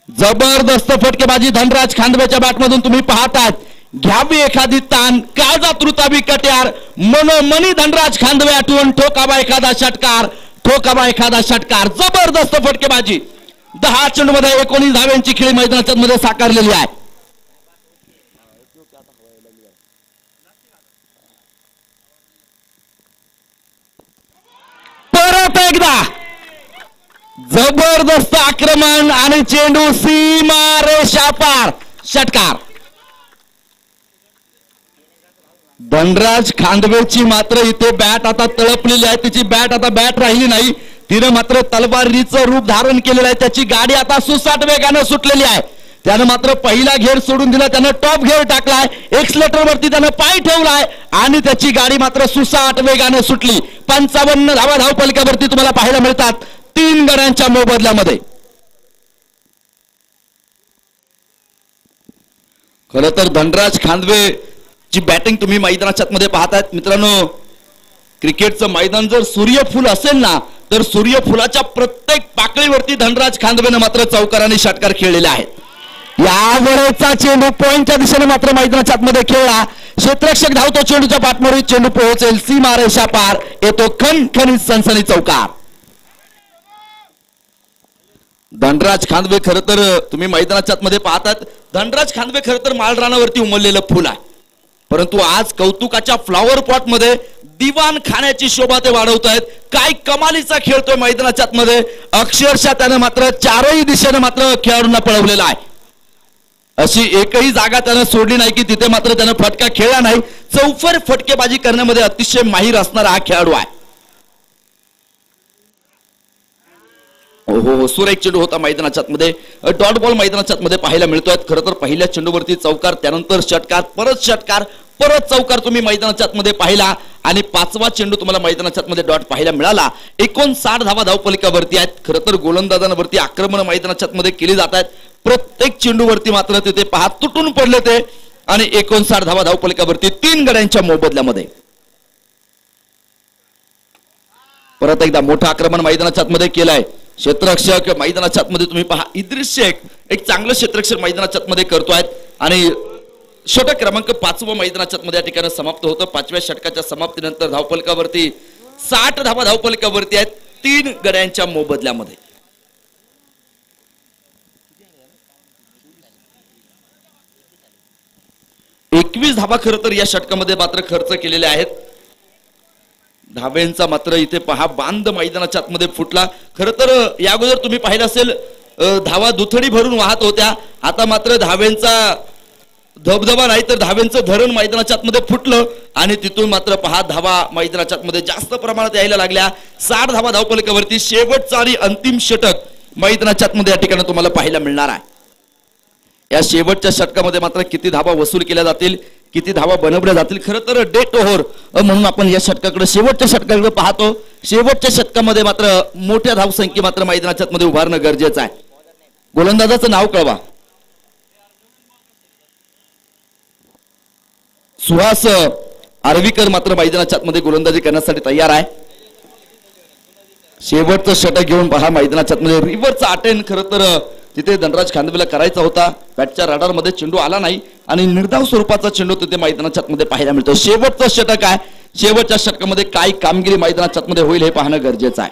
जबरदस्त फटकेबाजी धनराज खांदवेच्या बॅट मधून तुम्ही पाहतात. घ्यावी एखादी ताण, काळजात रुतावी कट्यार, मनोमनी धनराज खांदवे आठवून ठोकावा एखादा षटकार, ठोकावा एखादा षटकार. जबरदस्त फटकेबाजी. 10 चेंडूमध्ये 19 धाव्यांची खेळी मैदानाच्या मध्ये साकारलेली आहे. परत एकदा जबरदस्त आक्रमण आणि चेंडू सीमा रेषा पार, षटकार. धनराज खांदवेची मात्र इथे बॅट आता तळपलेली आहे. तिची बॅट आता बॅट राहिली नाही. तिने मात्र तलवारीचं रूप धारण केलेलं आहे. त्याची गाडी आता सुसाट वेगानं सुटलेली आहे. त्यानं मात्र पहिला घेर सोडून दिला, त्यानं टॉप घेर टाकलाय, एक्सलेटर वरती त्यानं पाय ठेवलाय आणि त्याची गाडी मात्र सुसाट वेगानं सुटली. 55 धावा धावफलकावरती तुम्हाला पाहायला मिळतात 3 गड्यांच्या मोबदल्यामध्ये. खरं तर धनराज खांदवे ची बॅटिंग तुम्ही मैदानाच्या मध्ये पाहतायत मित्रांनो. क्रिकेटचं मैदान जर सूर्यफूल असेल ना तर सूर्यफुलाच्या प्रत्येक पाकळीवरती धनराज खांदवेनं मात्र चौकाराने षटकार खेळलेले आहेत. यावरचा चेंडू पॉइंटच्या दिशेने मात्र मैदानाच्या आतमध्ये खेळला. क्षेत्ररक्षक धावतो, चेंडूच्या पाठमोरी चेंडू पोहोचेल सीमारेषा पार, येतो खणखणीत सनसनी चौकार. धनराज खांदवे खरं तर तुम्ही मैदानाच्या आतमध्ये पाहतात, धनराज खांदवे खरं तर माळरानावरती उमललेलं फुल आहे, परंतु आज कौतुकाच्या फ्लॉवर पॉट मध्ये दिवाण खाण्याची शोभा ते वाढवत आहेत. काय कमालीचा खेळतोय मैदानाच्या आतमध्ये, अक्षरशः त्याने मात्र चारही दिशेने मात्र खेळाडूंना पळवलेला आहे. अशी एकही जागा त्यानं सोडली नाही की तिथे मात्र त्यानं फटका खेळला नाही. चौफर फटकेबाजी करण्यामध्ये अतिशय माहीर असणारा हा खेळाडू आहे. हो, सुरेख चेंडू होता मैदानाच्या आतमध्ये, डॉट बॉल मैदानाच्या आतमध्ये पाहायला मिळतोय. खरं तर पहिल्या चेंडूवरती चौकार, त्यानंतर षटकार, परत चौकार तुम्ही मैदानाच्या आतमध्ये पाहिला आणि पाचवा चेंडू तुम्हाला मैदानाच्या आतमध्ये डॉट पाहायला मिळाला. 59 धावा धावपलिकावरती आहेत. खरं तर गोलंदाजांवरती आक्रमण मैदानाच्या आतमध्ये केली जात आहेत. प्रत्येक चेंडूवरती मात्र तिथे पहा तुटून पडले ते आणि 59 धावा धावपलिकावरती 3 गड्यांच्या मोबदल्यामध्ये परत एकदा मोठं आक्रमण मैदानाच्या आतमध्ये केलंय. क्षेत्ररक्षक मैदानाच्या आतमध्ये तुम्ही पहा, इद्रिस शेख एक चांगलं क्षेत्ररक्षक मैदानाच्या आतमध्ये करतोय आणि षटक क्रमांक 5 मैदानाच्या आतमध्ये या ठिकाणी समाप्त होतं. 5व्या षटकाच्या समाप्तीनंतर धावपलिकावरती 60 धावा धावपलिकावरती आहेत 3 गड्यांच्या मोबदल्यामध्ये. एकवीस धावा खरं तर या षटकामध्ये मात्र खर्च केलेले आहेत. धाब्यांचा मात्र इथे पहा बांध मैदानाच्या आतमध्ये फुटला. खरं तर या अगोदर तुम्ही पाहिलं असेल धावा दुथडी भरून वाहत होत्या, आता मात्र धाव्यांचा धबधबा नाही तर धाव्यांचं धरण मैदानाच्या आतमध्ये फुटलं आणि तिथून मात्र पहा धावा मैदानाच्या आतमध्ये जास्त प्रमाणात यायला लागल्या. 60 धावा धावपलिकावरती शेवटचा आणि अंतिम षटक मैदानाच्या आतमध्ये या ठिकाणी तुम्हाला पाहायला मिळणार आहे. या शेवटच्या षटकामध्ये मात्र किती धावा वसूल केल्या जातील, किती धावा बनवल्या जातील, खरं तर डेट ओव्हर म्हणून आपण या षटकाकडे शेवटच्या षटकाकडे पाहतो. शेवटच्या षटकामध्ये मात्र मोठ्या धावसंख्ये मात्र मैदानाच्या आतमध्ये उभारणं गरजेचं आहे. गोलंदाजाचं नाव कळवा. सुहास आर्वीकर मात्र मैदानाच्या आतमध्ये गोलंदाजी करण्यासाठी तयार आहे. शेवटचं षटक घेऊन पहा मैदानाच्या आतमध्ये रिव्हरचा अटेम्प्ट खरं तर तिथे धनराज खांदवेला करायचा होता. बॅटच्या रडार मध्ये चेंडू आला नाही आणि निर्धाव स्वरूपाचा चेंडू तिथे मैदानाच्या आतमध्ये पाहायला मिळतो. शेवटचं षटक आहे. शेवटच्या षटकामध्ये काय कामगिरी मैदानाच्या आतमध्ये होईल हे पाहणं गरजेचं आहे.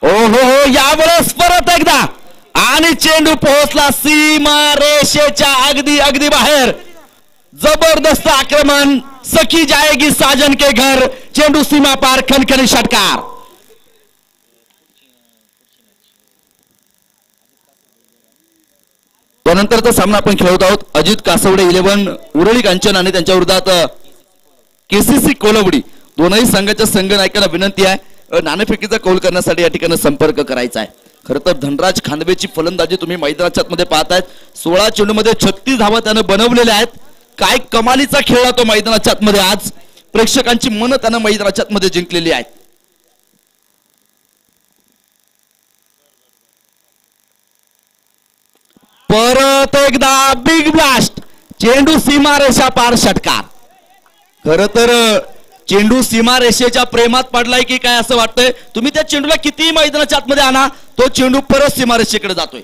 हो, यावेळेस परत एकदा आणि चेंडू पोहोचला सीमा रेषेच्या अगदी बाहेर. जबरदस्त आक्रमण, सखी जाएगी साजन के घर, चेंडू सीमा पार, खणखणी षटकार. त्यानंतरचा सामना आपण खेळत आहोत. अजित कासवडे 11 उरळी कांचन आणि त्यांच्या विरोधात केसीसी कोलवडी. दोनही संघाच्या संघ नायकांना विनंती आहे नाणेफेकीचा कौल करण्यासाठी या ठिकाणी संपर्क करायचा आहे. खरं तर धनराज खांदवेची फलंदाजी तुम्ही मैदानाच्या आतमध्ये पाहतायत. 16 चेंडूमध्ये 36 धावा त्यानं बनवलेल्या आहेत. काय कमालीचा खेळला तो मैदानाच्या आतमध्ये. आज प्रेक्षकांची मन त्यानं मैदानाच्या आतमध्ये जिंकलेली आहेत. परत एकदा बिग ब्लास्ट, चेंडू सीमारेषा पार, षटकार. खरं तर चेंडू सीमारेषेच्या प्रेमात पडलाय की काय असं वाटतंय. तुम्ही त्या चेंडूला किती मैदानाच्या आतमध्ये आणा, तो चेंडू परत सीमारेषेकडे जातोय.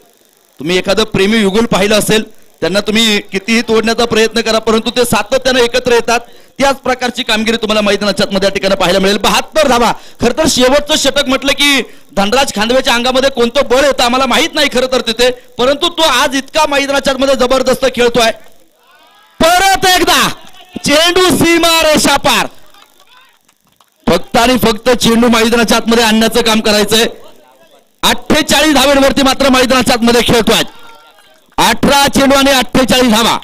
तुम्ही एखादं प्रेमी युगुल पाहिलं असेल, त्यांना तुम्ही कितीही तोडण्याचा प्रयत्न करा परंतु ते सातत्याने एकत्र येतात. त्याच प्रकारची कामगिरी तुम्हाला मैदानाच्या आतमध्ये या ठिकाणी पाहायला मिळेल. 72 धावा. खरं तर शेवटचं षटक म्हटलं की धनराज खांदवेच्या अंगामध्ये कोणतं बळ येतं आम्हाला माहित नाही खरं तर तिथे, परंतु तो आज इतका मैदानाच्या आतमध्ये जबरदस्त खेळतोय. परत एकदा चेंडू सीमारेषा पार. फक्त आणि फक्त चेंडू मैदानाच्या आतमध्ये आणण्याचं काम करायचंय. 48 धावांवरती मात्र मैदानाच्या आतमध्ये खेळतोय. 18 चेंडू आणि 48 धावा.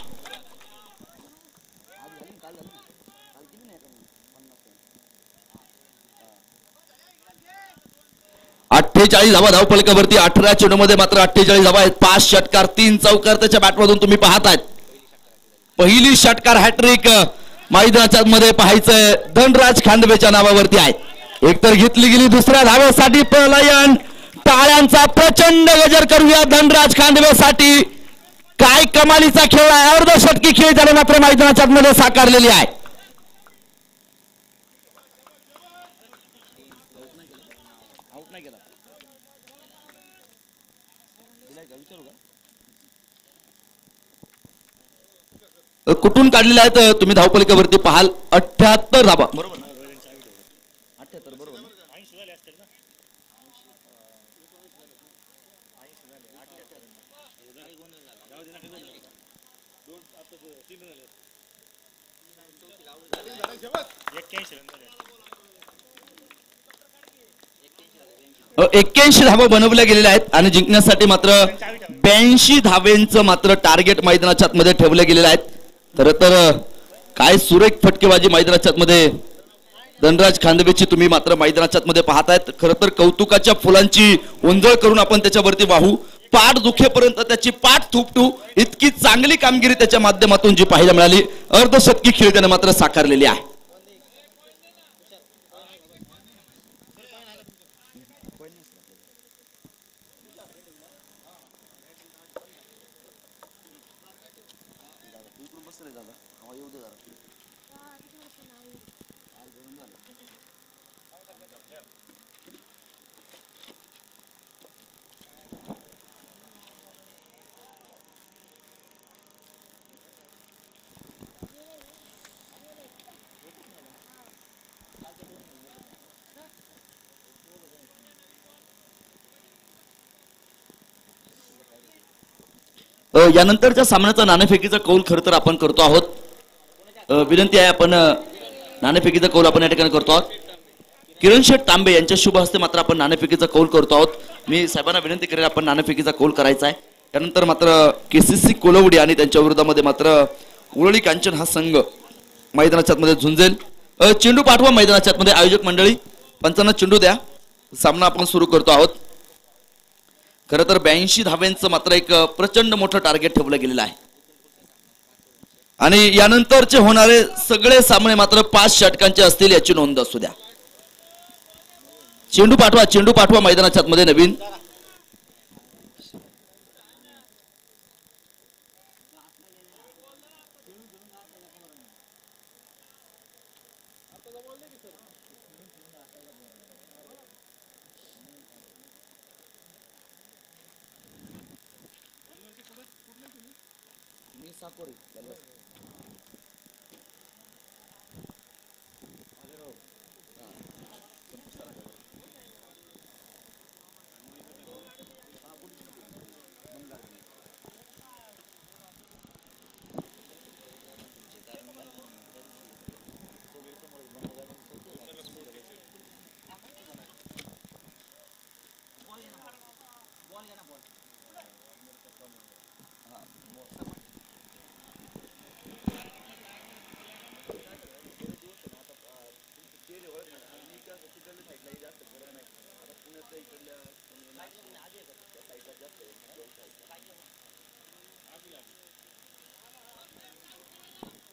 48 धावा धावपलकावरती. 18 चेंडूमध्ये मात्र 48 धावा आहेत. 5 षटकार 3 चौकार त्याच्या बॅटमधून तुम्ही पाहतायत. पहिली षटकार हॅट्रिक मैदानाच्या मध्ये पाहायचंय धनराज खांदवेच्या नावावरती आहे. एकतर घेतली गेली दुसऱ्या धावेसाठी प्रलयन. टाळ्यांचा प्रचंड गजर करूया धनराज खांदवेसाठी. काय कमालीचा खेळ आहे. अर्धशतकी खेळ झाला मात्र मैदानाच्या मध्ये साकारलेली आहे. कुठून काढलेले आहेत तुम्ही धावपलिकेवरती पाहाल 78 धाबा बरोबर ना? 78 बरोबर ना? अ, 81 धावा बनवल्या गेलेल्या आहेत आणि जिंकण्यासाठी मात्र 82 धावेंचं मात्र टार्गेट मैदानाच्या आतमध्ये ठेवलं गेलेलं आहे. खर तर काय सुरेख फटकेबाजी मैदानाच्या आतमध्ये धनराज खांदवेची तुम्ही मात्र मैदानाच्या आतमध्ये पाहतायत. खर तर कौतुकाच्या फुलांची ओंजळ करून आपण त्याच्यावरती वाहू, पाठ दुखेपर्यंत त्याची पाठ थुपटू, इतकी चांगली कामगिरी त्याच्या माध्यमातून जी पाहायला मिळाली. अर्धशतकी खेळ त्याने मात्र साकारलेली आहे. यानंतरच्या सामन्याचा नाणेफेकीचा कौल खरं तर आपण करतो आहोत. विनंती आहे आपण नाणेफेकीचा कौल आपण या ठिकाणी करतो आहोत. किरण शेठ तांबे यांच्या शुभ हस्ते मात्र आपण नाणेफेकीचा कौल करतो आहोत. मी साहेबांना विनंती करेन आपण नाणेफेकीचा कौल करायचा आहे. त्यानंतर मात्र केसीसी कोलवडी आणि त्यांच्या विरोधामध्ये मात्र उरळी कांचन हा संघ मैदानाच्या आतमध्ये झुंजेल. चेंडू पाठवा मैदानाच्या आतमध्ये. आयोजक मंडळी पंचांना चेंडू द्या. सामना आपण सुरू करतो आहोत. खरं तर 82 धाव्यांचं मात्र एक प्रचंड मोठं टार्गेट ठेवलं गेलेलं आहे आणि यानंतरचे होणारे सगळे सामने मात्र 5 षटकांचे असतील याची नोंद असू द्या. चेंडू पाठवा मैदानाच्या आतमध्ये नवीन.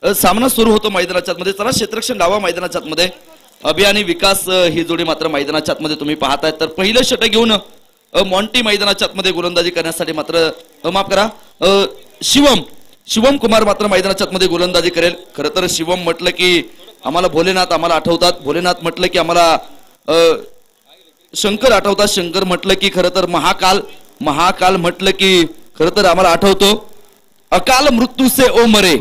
सामना सुरू होतो मैदानाच्या आतमध्ये. चला क्षेत्ररक्षण डावा मैदानाच्या आतमध्ये. अभि आणि विकास ही जोडी मात्र मैदानाच्या आतमध्ये तुम्ही पाहताय. तर पहिलं षटक घेऊन मॉन्टी मैदानाच्या आतमध्ये गोलंदाजी करण्यासाठी मात्र माफ करा शिवम कुमार मात्र मैदानाच्या आतमध्ये गोलंदाजी करेल. खरं तर शिवम म्हटलं की आम्हाला भोलेनाथ आम्हाला आठवतात. भोलेनाथ म्हटलं की आम्हाला शंकर आठवतात. शंकर म्हटलं की खरं तर महाकाल म्हटलं की खरं तर आम्हाला आठवतो अकाल मृत्यू से ओ मरे,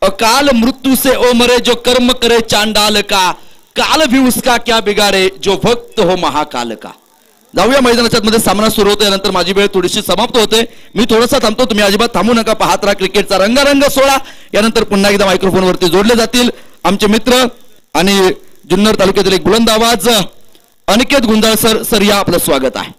अकाल मृत्यू से ओ मरे जो कर्म करे चांडाल का, काल भी उसका क्या बिगाड़े जो भक्त हो महाकाल का. जाऊया मैदानाच्या मध्ये. सामना सुरू होतो. यानंतर माझी वेळ थोडीशी समाप्त होते. मी थोडासा थांबतो. तुम्ही अजिबात थांबू नका. पाहत राहा क्रिकेटचा रंगारंग सोहळा. यानंतर पुन्हा एकदा मायक्रोफोन वरती जोडले जातील आमचे मित्र आणि जुन्नर तालुक्यातील एक बुलंद आवाज अनिकेत गुंजाळ सर या आपलं स्वागत आहे.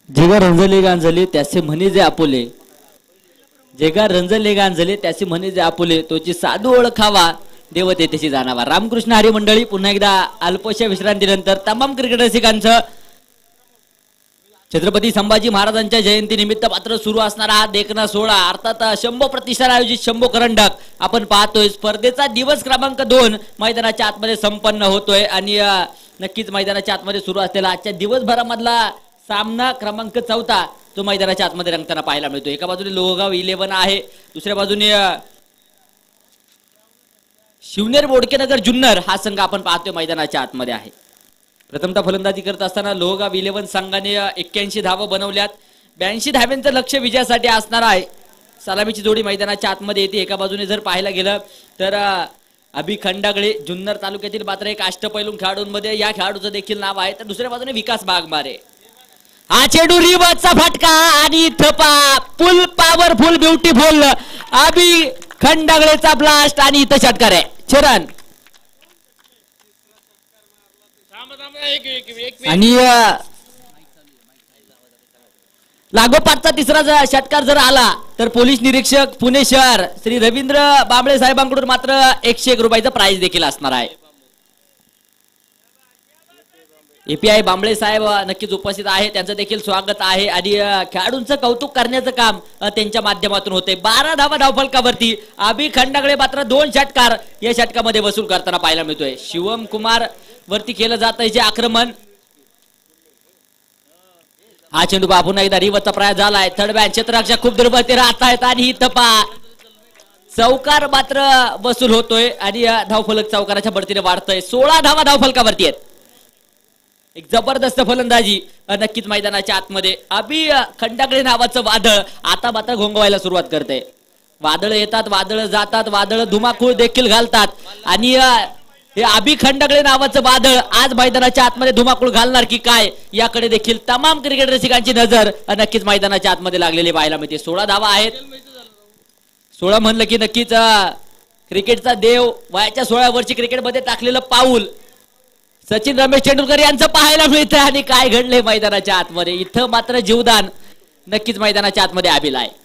जेगा रंजले गांजले त्याचे म्हणे जे आपुले, जेगा रंजले गांजले त्याचे म्हणे जे आपुले, तोची साधू ओळखावा देवते त्याची जाणावा. रामकृष्ण हरी मंडळी पुन्हा एकदा अल्पशा विश्रांतीनंतर तमाम क्रिकेट रसिकांचं छत्रपती संभाजी महाराजांच्या जयंती निमित्त मात्र सुरू असणारा हा देखना सोहळा अर्थात शंभो प्रतिष्ठान आयोजित शंभो करंडक आपण पाहतोय. स्पर्धेचा दिवस क्रमांक 2 मैदानाच्या आतमध्ये संपन्न होतोय आणि नक्कीच मैदानाच्या आतमध्ये सुरू असलेला आजच्या दिवसभरामधला सामना क्रमांक 4 तो मैदानाच्या आतमध्ये रंगताना पाहायला मिळतो. एका बाजूने लोहगाव 11 आहे, दुसऱ्या बाजूने शिवनेर बोडकेनगर जुन्नर हा संघ आपण पाहतोय मैदानाच्या आतमध्ये आहे. प्रथमतः फलंदाजी करत असताना लोहगाव 11 संघाने 81 धावा बनवल्यात. 82 धाव्यांचं लक्ष विजयासाठी असणार आहे. सलामीची जोडी मैदानाच्या आतमध्ये येते. एका बाजूने जर पाहायला गेलं तर अभि खंडागळे जुन्नर तालुक्यातील मात्र एक अष्टपैलू खेळाडूंमध्ये या खेळाडूचं देखील नाव आहे. तर दुसऱ्या बाजूने विकास बागमारे. हा चेंडू रिवर्सचा फटका आणि थपा फुल पॉवरफुल ब्युटिफुल अभि खंडागळेचा ब्लास्ट आणि इथं षटकार आहे. चरण आणि लागोपाठचा तिसरा षटकार जर आला तर पोलीस निरीक्षक पुणे शहर श्री रवींद्र बांबळे साहेबांकडून मात्र 101 रुपयाचं प्राइज देखील असणार आहे. एपीआय बांबळे साहेब नक्कीच उपस्थित आहे, त्यांचं देखील स्वागत आहे आणि खेळाडूंचं कौतुक करण्याचं काम त्यांच्या माध्यमातून होते. 12 धावा धावफलकावरती अभि खंडागळे मात्र 2 षटकार या षटकामध्ये वसूल करताना पाहायला मिळतोय. शिवम कुमार वरती केलं जात आहे जे आक्रमण. हा चेंडू पुन्हा एकदा रिवर्सचा प्रयास झालाय. थर्ड बॅन क्षेत्ररक्षक खूप दुर्बलते राहत आहेत आणि ही तपा चौकार मात्र वसूल होतोय आणि धावफलक चौकाराच्या बढतीने वाढतोय. 16 धावा धावफलकावरती आहेत. एक जबरदस्त फलंदाजी नक्कीच मैदानाच्या आतमध्ये. अभि खंडागळे नावाचं वादळ आता मात्र घोंगवायला सुरुवात करते. वादळ येतात, वादळ जातात, वादळ धुमाकूळ देखील घालतात आणि हे अभि खंडागळे नावाचं वादळ आज मैदानाच्या आतमध्ये धुमाकूळ घालणार की काय याकडे देखील तमाम क्रिकेट रसिकांची नजर नक्कीच मैदानाच्या आतमध्ये लागलेली पाहायला मिळते. 16 धावा आहेत. 16 म्हणलं की नक्कीच क्रिकेटचा देव वयाच्या 16 वर्षी क्रिकेटमध्ये टाकलेलं पाऊल सचिन रमेश तेंडुलकर यांचं पाहायला मिळतं. आणि काय घडलंय मैदानाच्या आतमध्ये इथं मात्र जीवदान नक्कीच मैदानाच्या आतमध्ये अभिला आहे.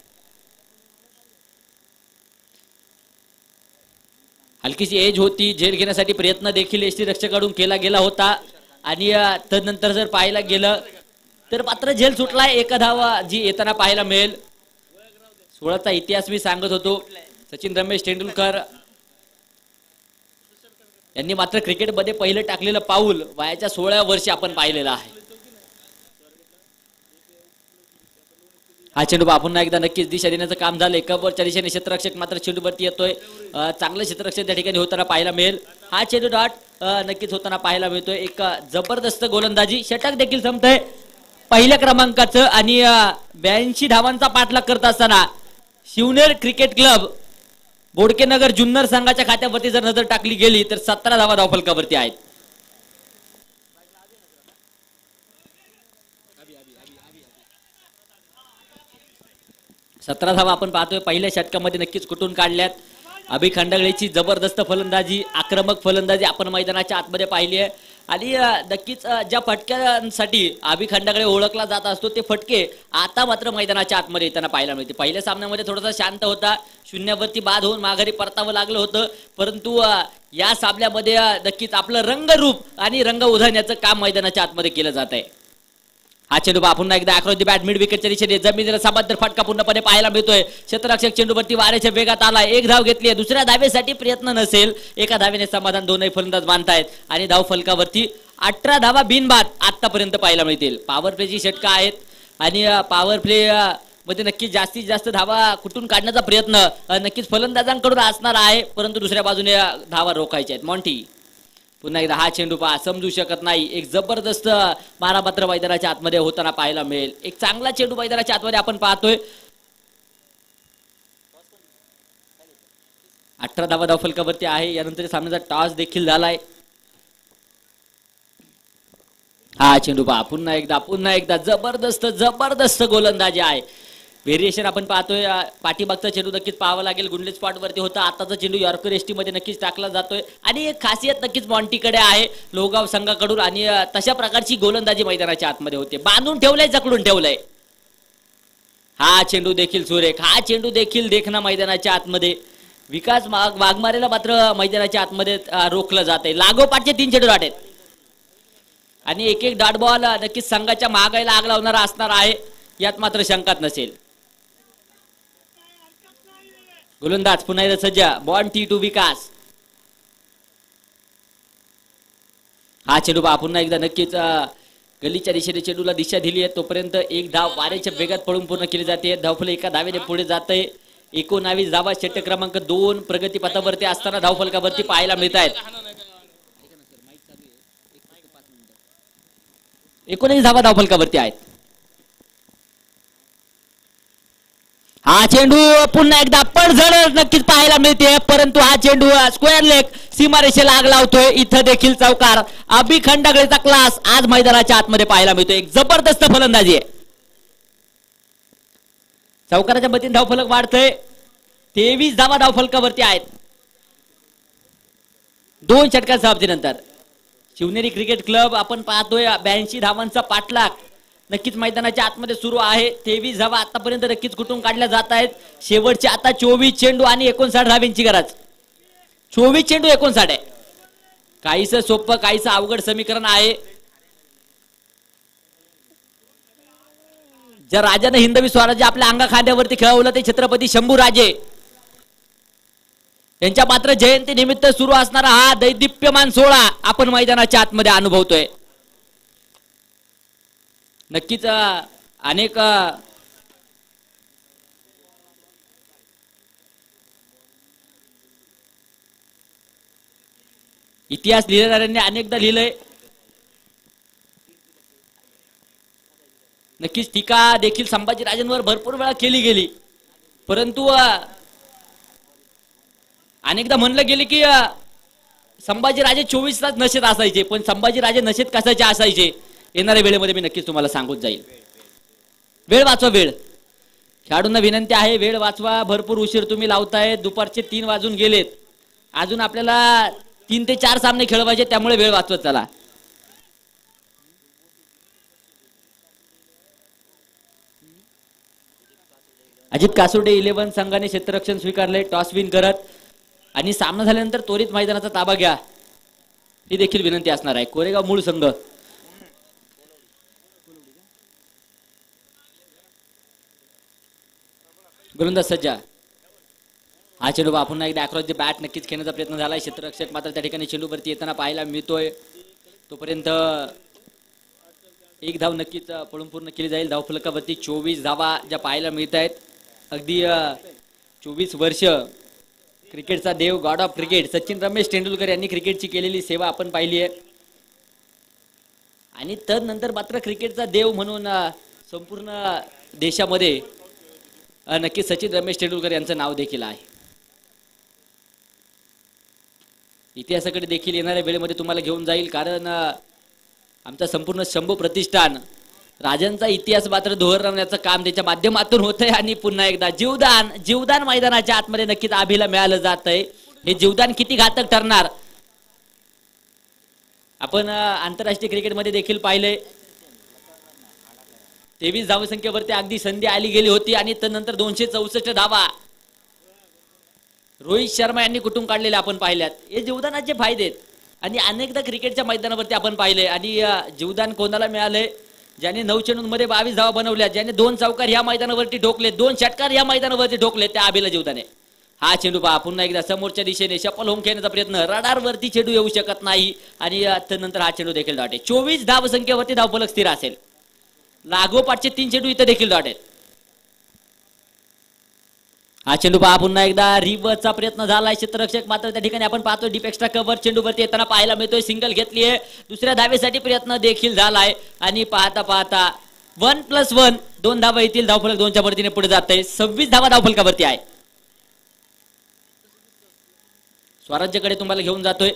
हलकीशी एज होती, झेल घेण्यासाठी प्रयत्न देखील एसटी रक्षकाकडून केला गेला होता आणि तदनंतर जर पाहायला गेलं तर मात्र झेल सुटलाय. 1 धावा जी येताना पाहायला मिळेल. 16चा इतिहास मी सांगत होतो. सचिन रमेश तेंडुलकर यांनी मात्र क्रिकेटमध्ये पहिलं टाकलेलं पाऊल वयाच्या 16व्या वर्षी आपण पाहिलेलं आहे. हा चेंडू पुन्हा एकदा नक्कीच दिशा देण्याचं काम झालंय. कव्हरच्या दिशेने क्षेत्ररक्षक मात्र चेंडूवरती येतोय. चांगलं क्षेत्ररक्षक त्या ठिकाणी होताना पाहायला मिळेल. हा चेंडू डॉट नक्कीच होताना पाहायला मिळतोय. एक जबरदस्त गोलंदाजी. षटक देखील संपतंय पहिल्या क्रमांकाचं आणि 82 धावांचा पाठलाग करत असताना शिवनेर क्रिकेट क्लब बोडकेनगर जुन्नर संघाच्या खात्यावरती जर नजर टाकली गेली तर 17 धावा धावफलकावरती आहेत. सतरा धावा आपण पाहतोय पहिल्या षटकामध्ये नक्कीच कुठून काढल्यात. अभि खंडागळेची जबरदस्त फलंदाजी, आक्रमक फलंदाजी आपण मैदानाच्या आतमध्ये पाहिली आहे आणि नक्कीच ज्या फटक्यांसाठी अभि खंडागळे ओळखला जात असतो ते फटके आता मात्र मैदानाच्या आतमध्ये येताना पाहायला मिळते. पहिल्या सामन्यामध्ये थोडासा शांत होता, 0वरती बाद होऊन माघारी परतावं लागलं होतं, परंतु या सामन्यामध्ये नक्कीच आपलं रंगरूप आणि रंग उधळण्याचं काम मैदानाच्या आतमध्ये केलं जात आहे. हा चेंडू पुन्हा एकदा अक्रॉस द बॅट मिड विकेटच्या दिशेने जमिनीला समांतर फटका पूर्णपणे पाहायला मिळतोय. क्षेत्ररक्षक चेंडूवरती वाऱ्याच्या वेगात आलाय. 1 धाव घेतली आहे. दुसऱ्या धावेसाठी प्रयत्न नसेल. 1 धावेने समाधान. दोनही फलंदाज बांधतायत आणि धाव फलकावरती 18 धावा बिनबाद आतापर्यंत पाहायला मिळतील. पॉवर प्लेची षटकं आहेत आणि पॉवर प्ले मध्ये नक्कीच जास्तीत जास्त धावा कुठून काढण्याचा प्रयत्न नक्कीच फलंदाजांकडून असणार आहे, परंतु दुसऱ्या बाजूने धावा रोखायच्या आहेत. मॉन्टी पुन्हा एकदा हा चेंडू समजू शकत नाही. एक जबरदस्त मारा मात्र मैदानाच्या आतमध्ये होताना पाहायला मिळेल. एक चांगला चेंडू मैदानाच्या आतमध्ये आपण पाहतोय. 18 धावा धावफलकावरती आहे. यानंतर सामन्याचा टॉस देखील झालाय. हा चेंडू पुन्हा एकदा जबरदस्त गोलंदाजी आहे. व्हेरिएशन आपण पाहतोय. पाठीमागचा चेंडू नक्कीच पाहावा लागेल. गुंडले स्पॉट वरती होता. आताचा चेंडू यॉर्कर एसटी मध्ये नक्कीच टाकला जातोय आणि एक खासियत नक्कीच मॉन्टीकडे आहे लोहगाव संघाकडून आणि तशा प्रकारची गोलंदाजी मैदानाच्या आतमध्ये होते. बांधून ठेवलंय, जकडून ठेवलंय. हा चेंडू देखील सुरेख. हा चेंडू देखील देखना मैदानाच्या आतमध्ये. विकास वाघमारेला मात्र मैदानाच्या आतमध्ये रोखलं जात आहे. लागोपाठचे 3 चेंडू आहेत. आणि एक एक डॉट बॉल नक्कीच संघाच्या महागाईला आग लावणारा असणार आहे, यात मात्र शंकाच नसेल. गोलंदाज पुन्हा एकदा सज्ज. बॉल T2 विकास. हा चेंडू पुन्हा एकदा नक्कीच गलीच्या दिशेने चेंडूला दिशा दिली आहे. तोपर्यंत एक धाव वाऱ्याच्या वेगात पळून पूर्ण केली जाते. धावफलक एका धावेने पुढे जात आहे. 19 धावा षटक क्रमांक 2 प्रगतीपथावरती असताना धावफलकावरती पाहायला मिळत आहेत. 19 धावा धावफलकावरती आहेत. हा चेंडू पुन्हा एकदा पडझड नक्कीच पाहायला मिळते, परंतु हा चेंडू स्क्वेअर लेग सीमारेषेला आग लावतोय. इथं देखील चौकार. अभि खंडागळेचा क्लास आज मैदानाच्या आतमध्ये पाहायला मिळतोय. एक जबरदस्त फलंदाजी आहे. चौकाराच्या मतीने धावफलक वाढतोय. 23 धावा धावफलकावरती आहेत. 2 षटकांच्या समाप्तीनंतर शिवनेरी क्रिकेट क्लब आपण पाहतोय 82 धावांचा पाठलाग नक्कीच मैदानाच्या आतमध्ये सुरू आहे. 23 धावा आतापर्यंत नक्कीच कुठून काढल्या जात आहेत. शेवटचे आता 24 चेंडू आणि 59 धावांची गरज. 24 चेंडू 59 आहे. काहीच सोपं काहीच अवघड समीकरण आहे. ज्या राजाने हिंदवी स्वराज्य आपल्या अंगा खांद्यावरती खेळवलं ते छत्रपती शंभूराजे यांच्या मात्र जयंती निमित्त सुरू असणारा हा दैदिप्यमान सोहळा आपण मैदानाच्या आतमध्ये अनुभवतोय. नक्कीच अनेक इतिहास लिहिणाऱ्यांनी अनेकदा लिहिलंय. नक्कीच टीका देखील संभाजीराजांवर भरपूर वेळा केली गेली, परंतु अनेकदा म्हणलं गेले की संभाजीराजे 24 तास नशेत असायचे, पण संभाजीराजे नशेत कशाचे असायचे येणाऱ्या वेळेमध्ये मी नक्कीच तुम्हाला सांगून जाईल. वेळ वाचवा. वेळ खेळाडूंना विनंती आहे, वेळ वाचवा. भरपूर उशीर तुम्ही लावताय. दुपारचे 3 वाजून गेलेत. अजून आपल्याला 3 ते 4 सामने खेळवायचे, त्यामुळे वेळ वाचवत चला. अजित कासोडे 11 संघाने क्षेत्ररक्षण स्वीकारले टॉस विन करत, आणि सामना झाल्यानंतर त्वरित मैदानाचा ताबा घ्या ही देखील विनंती असणार आहे. कोरेगाव मूळ संघ गोलंदाज सज्जा. हा चेंडू पुन्हा एकदा अक्रॉस द बॅट नक्कीच खेळण्याचा प्रयत्न झालाय. क्षेत्ररक्षक मात्र त्या ठिकाणी चेंडूवरती येताना पाहायला मिळतोय. तोपर्यंत एक धाव नक्कीच पळून पूर्ण केली जाईल. धावफलकावरती 24 धावा ज्या पाहायला मिळत आहेत. अगदी 24 वर्ष क्रिकेटचा देव, god of cricket Sachin Ramesh Tendulkar यांनी क्रिकेटची केलेली सेवा आपण पाहिली आहे. आणि तदनंतर मात्र क्रिकेटचा देव म्हणून संपूर्ण देशामध्ये नक्की सचिन रमेश तेंडुलकर यांचं नाव देखील आहे. इतिहासाकडे देखील येणाऱ्या वेळेमध्ये तुम्हाला घेऊन जाईल, कारण आमचा संपूर्ण शंभू प्रतिष्ठान राजांचा इतिहास मात्र दोहरवण्याचं काम त्याच्या माध्यमातून होत आहे. आणि पुन्हा एकदा जीवदान मैदानाच्या आतमध्ये नक्कीच आभीला मिळालं जात आहे. हे जीवदान किती घातक ठरणार आपण आंतरराष्ट्रीय क्रिकेटमध्ये देखील पाहिलंय. 23 धावसंख्येवरती अगदी संधी आली गेली होती, आणि त्यानंतर 264 धावा रोहित शर्मा यांनी कुठून काढलेले आपण पाहिल्यात. हे जीवदानाचे फायदे आहेत, आणि अनेकदा क्रिकेटच्या मैदानावरती आपण पाहिले. आणि जीवदान कोणाला मिळालंय? ज्याने 9 चेंडूंमध्ये 22 धावा बनवल्या, ज्याने 2 चौकार या मैदानावरती ठोकले, 2 षटकार या मैदानावरती ठोकले, त्या आभीला जीवदान आहे. हा चेंडू पुन्हा एकदा समोरच्या दिशेने शफल होम खेळण्याचा प्रयत्न. रडारवरती चेंडू येऊ शकत नाही, आणि त्यानंतर हा चेंडू देखील डॉट आहे. 24 धावसंख्येवरती धावफलक स्थिर असेल. लागोपाठचे 3 चेंडू इथे देखील डॉट आहेत. हा चेंडू पुन्हा एकदा रिव्हर्सचा प्रयत्न झालाय. क्षेत्ररक्षक मात्र त्या ठिकाणी आपण पाहतो डीप एक्स्ट्रा कव्हर चेंडूवरती येताना पाहायला मिळतोय. सिंगल घेतली आहे. दुसऱ्या धावेसाठी प्रयत्न देखील झालाय, आणि पाहता 1+1 2 धावा येतील. धावफलक 2च्या वरतीने पुढे जात आहे. 26 धावा धावफलकावरती आहे. स्वराज्याकडे तुम्हाला घेऊन जातोय.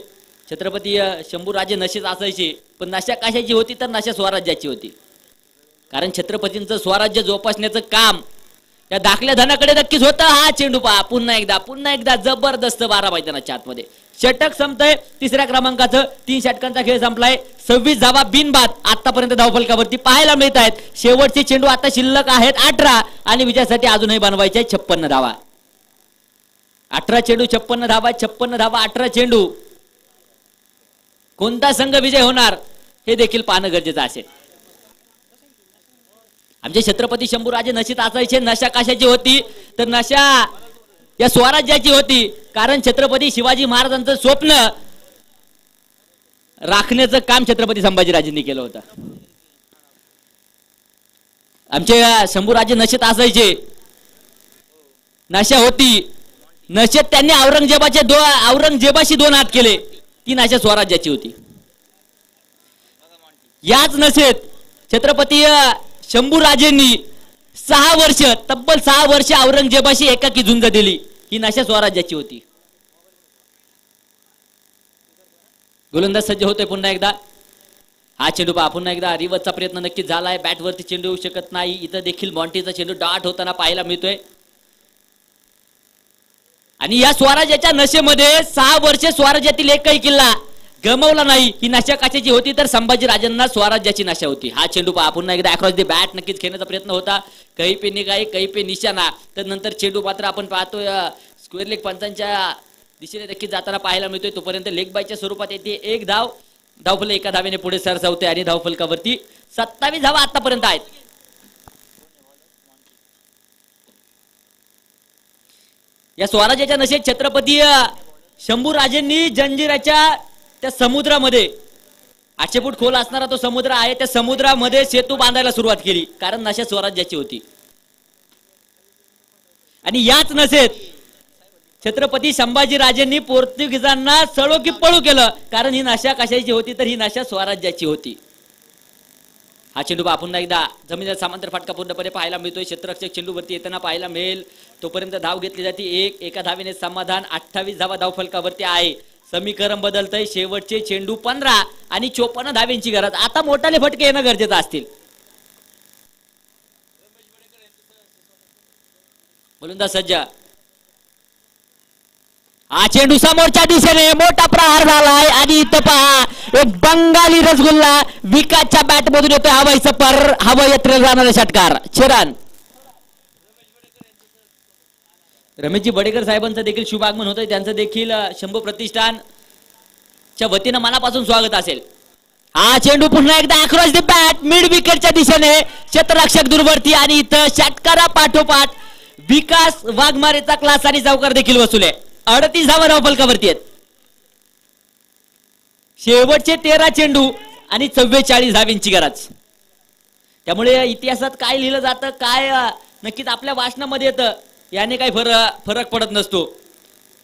छत्रपती शंभूराजे नशेच असायचे, पण नशा कशाची होती तर नशा स्वराज्याची होती. कारण छत्रपतींचं स्वराज्य जोपासण्याचं काम या दाखल्या धनाकडे नक्कीच होतं. हा चेंडू पुन्हा एकदा जबरदस्त 12 मैदानाच्या आतमध्ये षटक संपतंय. 3ऱ्या क्रमांकाचं 3 षटकांचा खेळ संपलाय. 26 धावा बिनबाद आतापर्यंत धावफलकावरती पाहायला मिळत आहेत. शेवटचे चेंडू आता शिल्लक आहेत 18, आणि विजयासाठी अजूनही बनवायचे 56 धावा. 18 चेंडू 56 धावा, 56 धावा 18 चेंडू. कोणता संघ विजय होणार हे देखील पाहणं गरजेचं असेल. आमचे छत्रपती शंभूराजे नशेत असायचे. नशा कशाची होती तर नशा या स्वराज्याची होती. कारण छत्रपती शिवाजी महाराजांचं स्वप्न राखण्याचं काम छत्रपती संभाजीराजेंनी केलं होतं. आमचे शंभूराजे नशेत असायचे. नशा होती. नशेत त्यांनी औरंगजेबाशी 2 हात केले. ती नशा स्वराज्याची होती. याच नशेत छत्रपती शंभूराजेंनी 6 वर्ष तब्बल 6 वर्ष औरंगजेबाशी एकाकी झुंज दिली. ही नशा स्वराज्याची होती. गोलंदाज सज्ज होतोय पुन्हा एकदा. हा चेंडू पहा पुन्हा एकदा रिवर्सचा प्रयत्न नक्कीच झालाय. बॅटवरती चेंडू येऊ शकत नाही. इथं देखील मॉन्टीचा चेंडू डॉट होताना पाहायला मिळतोय. आणि या स्वराज्याच्या नशेमध्ये 6 वर्षे स्वराज्यातील एकही किल्ला गमवला नाही. ही नशा कशाची होती तर संभाजीराजांना स्वराज्याची नशा होती. हा चेंडू पहा पुन्हा एकदा अक्रॉस द बॅट नक्कीच खेळण्याचा प्रयत्न होता. काही पे निघाई काही पे निशाणा. तर नंतर चेंडू मात्र आपण पाहतोय स्क्वेअर लेग पंचांच्या दिशेने नक्कीच जाताना पाहायला मिळतोय. तोपर्यंत लेग बायच्या स्वरूपात येते 1 धाव. धावफलक एका धावेने पुढे सरसावते आणि धावफलकावरती 27 धावा आतापर्यंत आहेत. या स्वराज्याच्या नशेत छत्रपती शंभूराजेंनी जंजिराच्या त्या समुद्रामध्ये 800 फूट खोल असणारा तो समुद्र आहे. त्या समुद्रामध्ये सेतू बांधायला सुरुवात केली. कारण नशा स्वराज्याची होती. आणि याच नशेत छत्रपती संभाजीराजेंनी पोर्तुगीजांना सळो की पळू केलं. कारण ही नशा कशाची होती तर ही नशा स्वराज्याची होती. हा चेंडू पुन्हा एकदा जमिनीला समांतर फटका पूर्णपणे पाहायला मिळतोय. क्षेत्ररक्षक चेंडूवरती येताना पाहायला मिळेल. तोपर्यंत धाव घेतली जाते. एका धावेने समाधान. 28 धावा धावफलकावरती आहे. समीकरण बदलतंय. शेवटचे चेंडू 15 आणि 54 धावेंची गरज. आता मोठाले फटके येणं गरजेचं असतील. गोलंदाज सज्ज. हा चेंडू समोरच्या दिशेने मोठा प्रहार झालाय आणि इथं पहा एक बंगाली रसगुल्ला विकासच्या बॅट मधून येतोय. हवाईचं पर हवा यात्रेला जाणारा षटकार 6 रन. रमेशजी बडेकर साहेबांचं देखील शुभ आगमन होतंय. त्यांचं देखील शंभू प्रतिष्ठानच्या वतीनं मनापासून स्वागत असेल. हा चेंडू पुन्हा एकदा अक्रॉस द बॅट मिड विकेटच्या दिशेने क्षेत्ररक्षक दूरवरती आणि इथं षटकारा पाठोपाठ विकास वाघमारेचा क्लास आणि चौकार देखील वसूल आहे. 38 धावा धावफलकावरती आहेत. शेवटचे 13 चेंडू आणि 44 धावेंची गरज. त्यामुळे इतिहासात काय लिहिलं जातं काय नक्कीच आपल्या वाचनामध्ये येतं याने काही फरक पडत नसतो.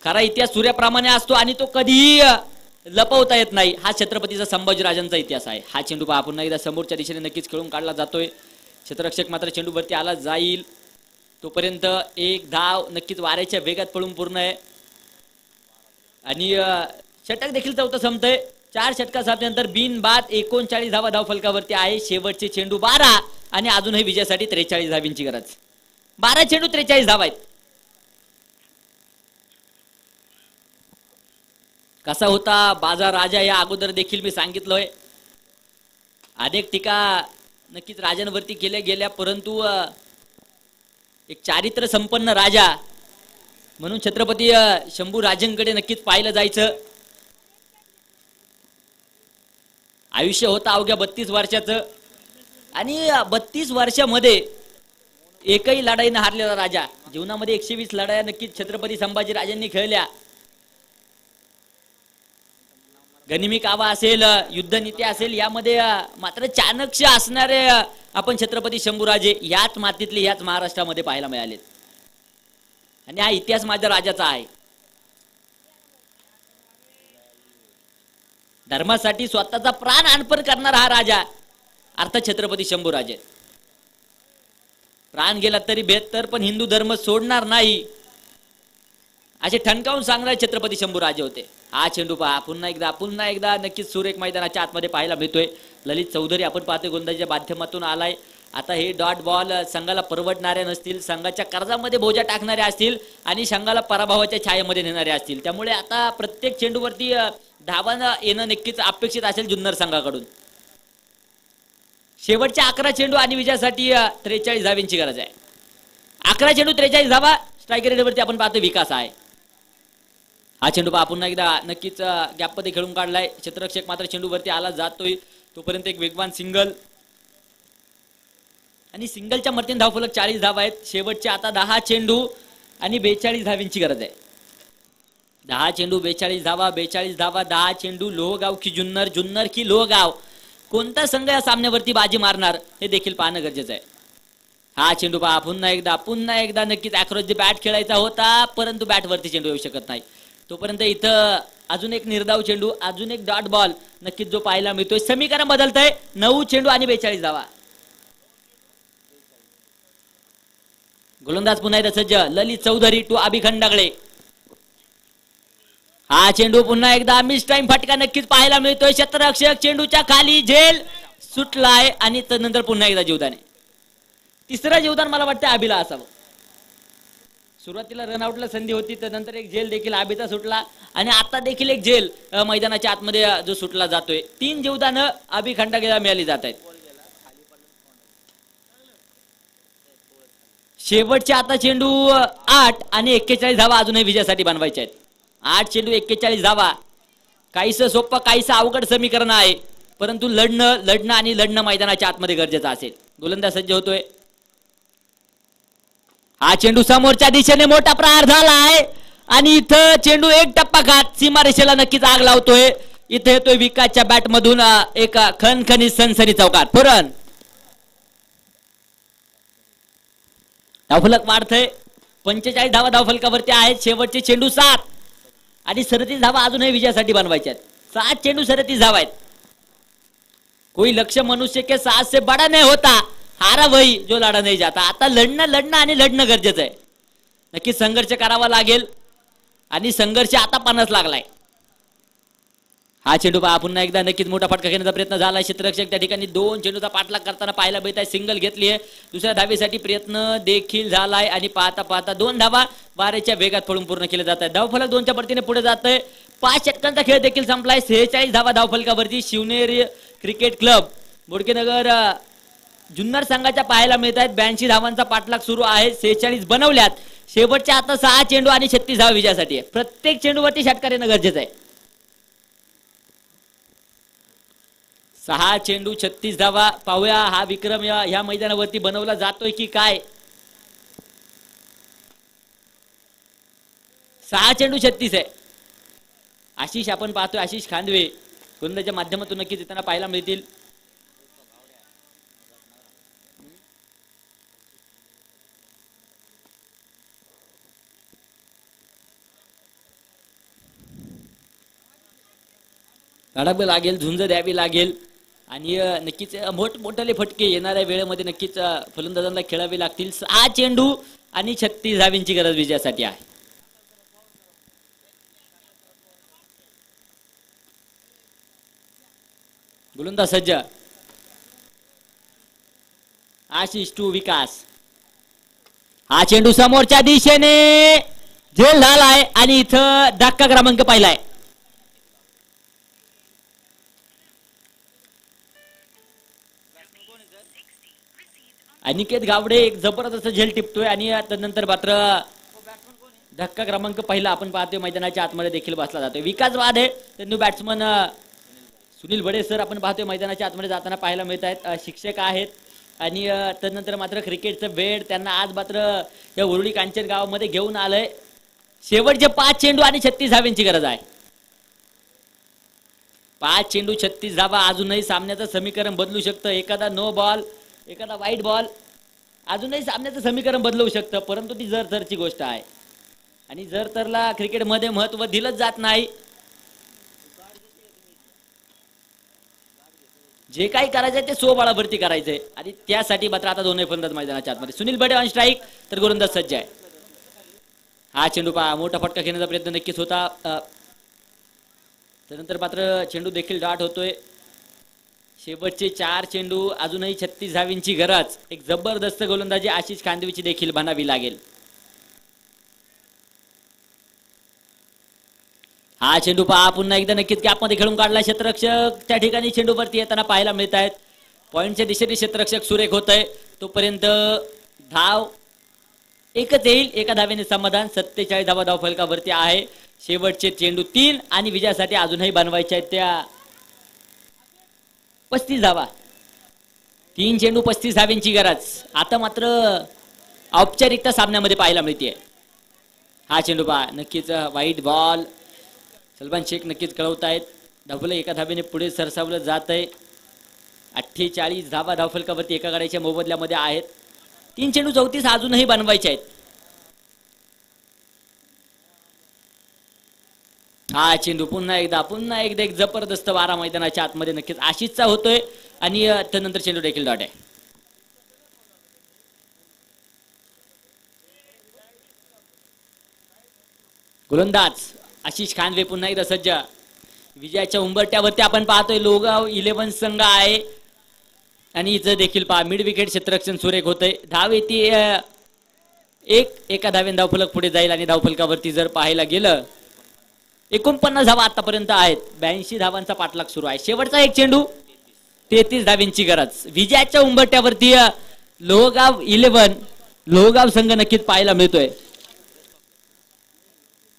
खरा इतिहास सूर्याप्रमाणे असतो आणि तो कधीही लपवता येत नाही. हा छत्रपतीचा संभाजीराजांचा इतिहास आहे. हा चेंडू पहा पुन्हा एकदा समोरच्या दिशेने नक्कीच खेळून काढला जातोय. क्षेत्ररक्षक मात्र चेंडूवरती आला जाईल. तोपर्यंत 1 धाव नक्कीच वाऱ्याच्या वेगात पळून पूर्ण आहे. आणि षटक देखील चौथं संपतंय. 4 षटका संपल्यानंतर बिनबाद 39 धावा धावफलकावरती आहे. शेवटचे चेंडू 12 आणि अजूनही विजयासाठी 43 धावींची गरज. 12 चेंडू 43 धावा आहेत. कसा होता बाजार राजा या अगोदर देखील मी सांगितलंय. अनेक टीका नक्कीच राजांवरती केल्या गेल्या परंतु एक चारित्र्य संपन्न राजा म्हणून छत्रपती शंभूराजेंकडे नक्कीच पाहिलं जायचं. आयुष्य होतं अवघ्या 32 वर्षाचं आणि 32 वर्षामध्ये एकही लढाई न हारलेला राजा. जीवनामध्ये 120 लढाया नक्कीच छत्रपती संभाजीराजांनी खेळल्या. गनिमी कावा असेल युद्धनीती असेल यामध्ये मात्र चाणक्य असणारे आपण छत्रपती शंभूराजे याच मातीतले याच महाराष्ट्रामध्ये पाहायला मिळालेत. आणि हा इतिहास माझ्या राजाचा आहे. धर्मासाठी स्वतःचा प्राण अर्पण करणारा हा राजा अर्थात छत्रपती शंभूराजे. प्राण गेला तरी बेहत्तर पण हिंदू धर्म सोडणार नाही असे ठणकावून सांगणारे छत्रपती शंभूराजे होते. हा चेंडू पहा पुन्हा एकदा नक्कीच सुरेख मैदानाच्या आतमध्ये पाहायला मिळतोय. ललित चौधरी आपण पाहतोय गोलंदाजीच्या माध्यमातून आलाय. आता हे डॉट बॉल संघाला परवडणारे नसतील. संघाच्या कर्जामध्ये बोजा टाकणारे असतील आणि संघाला पराभवाच्या छायेमध्ये नेणारे असतील. त्यामुळे आता प्रत्येक चेंडूवरती धावा येणं नक्कीच अपेक्षित असेल जुन्नर संघाकडून. शेवटच्या 11 चेंडू आणि विजयासाठी 43 धावांची गरज आहे. 11 चेंडू 43 धावा. स्ट्रायकर रेडवरती आपण पाहतोय विकास आहे. हा चेंडू पहा पुन्हा एकदा नक्कीच गॅपमध्ये खेळून काढलाय. क्षेत्ररक्षक मात्र चेंडूवरती आला जातोय. तोपर्यंत एक वेगवान सिंगल आणि सिंगलच्या मर्तीने धावफलक 40 धावा आहेत. शेवटचे आता 10 चेंडू आणि 42 धावींची गरज आहे. 10 चेंडू 42 धावा, 42 धावा 10 चेंडू. लोहगाव की जुन्नर, जुन्नर की लोहगाव, कोणता संघ या सामन्यावरती बाजी मारणार हे देखील पाहणं गरजेचं आहे. हा चेंडू पहा पुन्हा एकदा नक्कीच अक्रॉस द बॅट खेळायचा होता, परंतु बॅटवरती चेंडू येऊ शकत नाही. तोपर्यंत इथं अजून एक निर्धाव चेंडू, अजून एक डॉट बॉल नक्कीच जो पाहायला मिळतोय. समीकरण बदलतंय. 9 चेंडू आणि 42 धावा. गोलंदाज पुन्हा एकदा सज्ज. ललित चौधरी टू अभि खंडागळे. हा चेंडू पुन्हा एकदा मिस टाइम फटका नक्कीच पाहायला मिळतोय. क्षेत्ररक्षक चेंडूच्या खाली झेल सुटलाय आणि त्यानंतर पुन्हा एकदा जीवदान. तिसरा जीवदान मला वाटतं अभिला असावं. सुरुवातीला रनआउटला संधी होती, त्यानंतर एक झेल देखील अभिचा सुटला आणि आता देखील एक झेल मैदानाच्या आतमध्ये जो सुटला जातोय. 3 जीवदान अभि खंडागळेला मिळाली जात आहेत. शेवटचे आता चेंडू 8 आणि 41 धावा अजूनही विजयासाठी बनवायचे आहेत. 8 चेंडू 41 धावा. काहीसं सोपं काहीसं अवघड समीकरण आहे, परंतु लढणं मैदानाच्या आतमध्ये गरजेचं असेल. गोलंदाज सज्ज होतोय. हा चेंडू समोरच्या दिशेने मोठा प्रहार झाला आहे आणि इथं चेंडू एक टप्पा खात सीमारेषेला नक्कीच आग लावतोय. इथे येतोय विकासच्या बॅट मधून एक खणखणीत सनसनी चौकार. पुरण धावफलक वाढतंय. 45 धावा धावफलकावरती आहेत. शेवटचे चेंडू 7 आणि 37 धावा अजूनही विजयासाठी बनवायचे आहेत. 7 चेंडू 37 धावा आहेत. कोई लक्ष्य मनुष्य के साथ से बड़ा नहीं होता, हारा वही जो लढा नाही जाता. आता लढणं गरजेचं आहे. नक्की संघर्ष करावा लागेल आणि संघर्ष आता पानास लागलाय. हा चेंडू पहा पुन्हा एकदा नक्कीच मोठा फटका घेण्याचा प्रयत्न झाला. क्षेत्ररक्षक त्या ठिकाणी 2 चेंडूचा पाठलाग करताना पाहायला मिळत आहे. सिंगल घेतली आहे. दुसऱ्या धावेसाठी प्रयत्न देखील झालाय आणि पाहता 2 धावा वाऱ्याच्या वेगात पळून पूर्ण केले जात आहेत. धावफलक 2च्या पडतीने पुढे जात आहे. 5 षटकांचा खेळ देखील संपलाय. 46 धावा धावफलकावरती शिवनेरी क्रिकेट क्लब बोडकेनगर जुन्नर संघाच्या पाहायला मिळत आहेत. 82 धावांचा पाठलाग सुरू आहे. 46 बनवल्यात. शेवटच्या आता 6 चेंडू आणि 36 धावा विजयासाठी आहे. प्रत्येक चेंडूवरती षटकार येणं गरजेचं आहे. 6 चेंडू 36 धावा. पाहूया हा विक्रम या मैदानावरती बनवला जातोय की काय. 6 चेंडू 36 आहे. आशिष आपण पाहतोय, आशिष खांदवे गोलंदाजीच्या माध्यमातून नक्कीच येताना पाहायला मिळतील. धडाक लागेल, झुंज द्यावी लागेल आणि नक्कीच मोठमोठाले फटके येणाऱ्या वेळेमध्ये नक्कीच फलंदाजांना खेळावे लागतील. 6 चेंडू आणि 36 धावींची गरज विजयासाठी आहे. गोलंदाज सज्ज. आशिष टू विकास. हा चेंडू समोरच्या दिशेने झेल झालाय आणि इथं धक्का क्रमांक पाहिलाय. अनिकेत गावडे एक जबरदस्त झेल टिपतोय आणि त्यानंतर मात्र धक्का क्रमांक पहिला आपण पाहतोय मैदानाच्या आतमध्ये देखील बसला जातोय. विकास वाद आहे. त्यांनी बॅट्समन सुनील बडे सर आपण पाहतोय मैदानाच्या आतमध्ये जाताना पाहायला मिळत आहेत. शिक्षक आहेत आणि त्यानंतर मात्र क्रिकेटचं वेळ त्यांना आज मात्र या उरुळी कांचन गावामध्ये घेऊन आलंय. शेवटचे 5 चेंडू आणि 36 धाव्यांची गरज आहे. 5 चेंडू 36 धावा. अजूनही सामन्याचं समीकरण बदलू शकतं. एखादा नो बॉल, एखादा वाईट बॉल अजूनही सामन्याचं समीकरण बदलवू शकतं, परंतु ती जर-तरची गोष्ट आहे आणि जर-तरला क्रिकेटमध्ये महत्व दिलंच जात नाही. जे काही करायचंय ते स्वबळावरती करायचंय आणि त्यासाठी मात्र आता दोन्ही फलंदाज मैदानाच्या आतमध्ये. सुनील बडे ऑन स्ट्राईक तर गोलंदाज सज्ज आहे. हा चेंडू पहा मोठा फटका घेण्याचा प्रयत्न नक्कीच होता. त्यानंतर मात्र चेंडू देखील डॉट होतोय. शेवटचे 4 चेंडू अजूनही 36 धावींची गरज. एक जबरदस्त गोलंदाजी आशिष खांदवीची देखील बनावी लागेल. हा चेंडू पहा पुन्हा एकदा नक्कीच कॅपमध्ये खेळून काढला. क्षेत्ररक्षक त्या ठिकाणी चेंडूवरती येताना पाहायला मिळत आहेत. पॉईंटच्या दिशेने क्षेत्ररक्षक सुरेख होत आहे. तोपर्यंत धाव एकच येईल. एका धावेने समाधान. 47 धावा धावफलकावरती आहे. शेवटचे चेंडू 3 आणि विजयासाठी अजूनही बनवायचे आहेत त्या 35 धावा. 3 चेंडू 35 धाव्यांची गरज आता मात्र औपचारिकता सामन्यामध्ये पाहायला मिळते. हा चेंडू पहा नक्कीच वाईट बॉल. सलमान शेख नक्कीच कळवतायत. धावफलक एका धाब्याने पुढे सरसावलं जात आहे. 48 धावा धावफलकावरती एका गाड्याच्या मोबदल्यामध्ये आहेत. 3 चेंडू 34 अजूनही बनवायचे आहेत. हा चेंडू पुन्हा एकदा एक जबरदस्त वारा मैदानाच्या आतमध्ये नक्कीच आशिषचा होतोय आणि त्यानंतर चेंडू देखील डॉट आहे. गोलंदाज आशिष खानवे पुन्हा एकदा सज्ज. विजयाच्या उंबरट्यावरती आपण पाहतोय लोहगाव 11 संघ आहे आणि इथं देखील पहा मिड विकेट क्षेत्ररक्षण सुरेख होतंय. धाव येते एका धावेन धावफलक पुढे जाईल आणि धावफलकावरती जर पाहायला गेलं 49 धावा आतापर्यंत आहेत. 82 धावांचा पाठलाग सुरू आहे. शेवटचा एक चेंडू 33 धाव्यांची गरज. विजयाच्या उंबरट्यावरती लोहगाव 11 लोहगाव संघ नक्कीच पाहायला मिळतोय.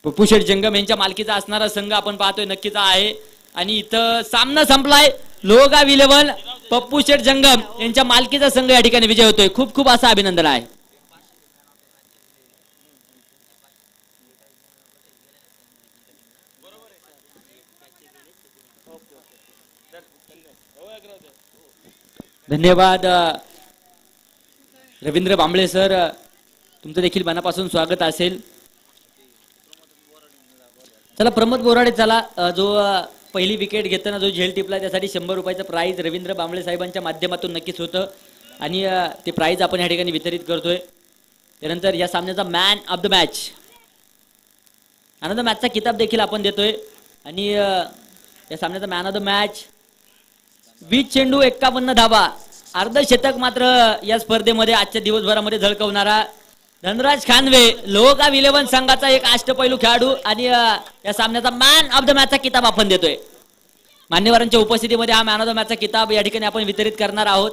पप्पू शेठ जंगम यांच्या मालकीचा असणारा संघ आपण पाहतोय नक्कीच आहे आणि इथं सामना संपलाय. लोहगाव 11 पप्पू शेठ जंगम यांच्या मालकीचा संघ या ठिकाणी विजय होतोय. खूप खूप असं अभिनंदन आहे. धन्यवाद रवींद्र बांबळे सर, तुमचं देखील मनापासून स्वागत असेल. चला प्रमोद बोराडे चला जो पहिली विकेट घेताना जो झेल टिपला त्यासाठी 100 रुपयाचं प्राइज रवींद्र बांबळे साहेबांच्या माध्यमातून नक्कीच होतं आणि ते प्राइज आपण या ठिकाणी वितरित करतोय. त्यानंतर या सामन्याचा मॅन ऑफ द मॅच आनंद मॅचचा किताब देखील आपण देतोय आणि या सामन्याचा मॅन ऑफ द मॅच 20 चेंडू 51 धावा अर्धशतक मात्र या स्पर्धेमध्ये आजच्या दिवसभरामध्ये झळकवणारा धनराज खानवे लोहगाव 11 संघाचा एक अष्टपैलू खेळाडू आणि या सामन्याचा मॅन ऑफ द मॅचचा किताब आपण देतोय. मान्यवरांच्या उपस्थितीमध्ये हा मॅन ऑफ द मॅचचा किताब या ठिकाणी आपण वितरित करणार आहोत.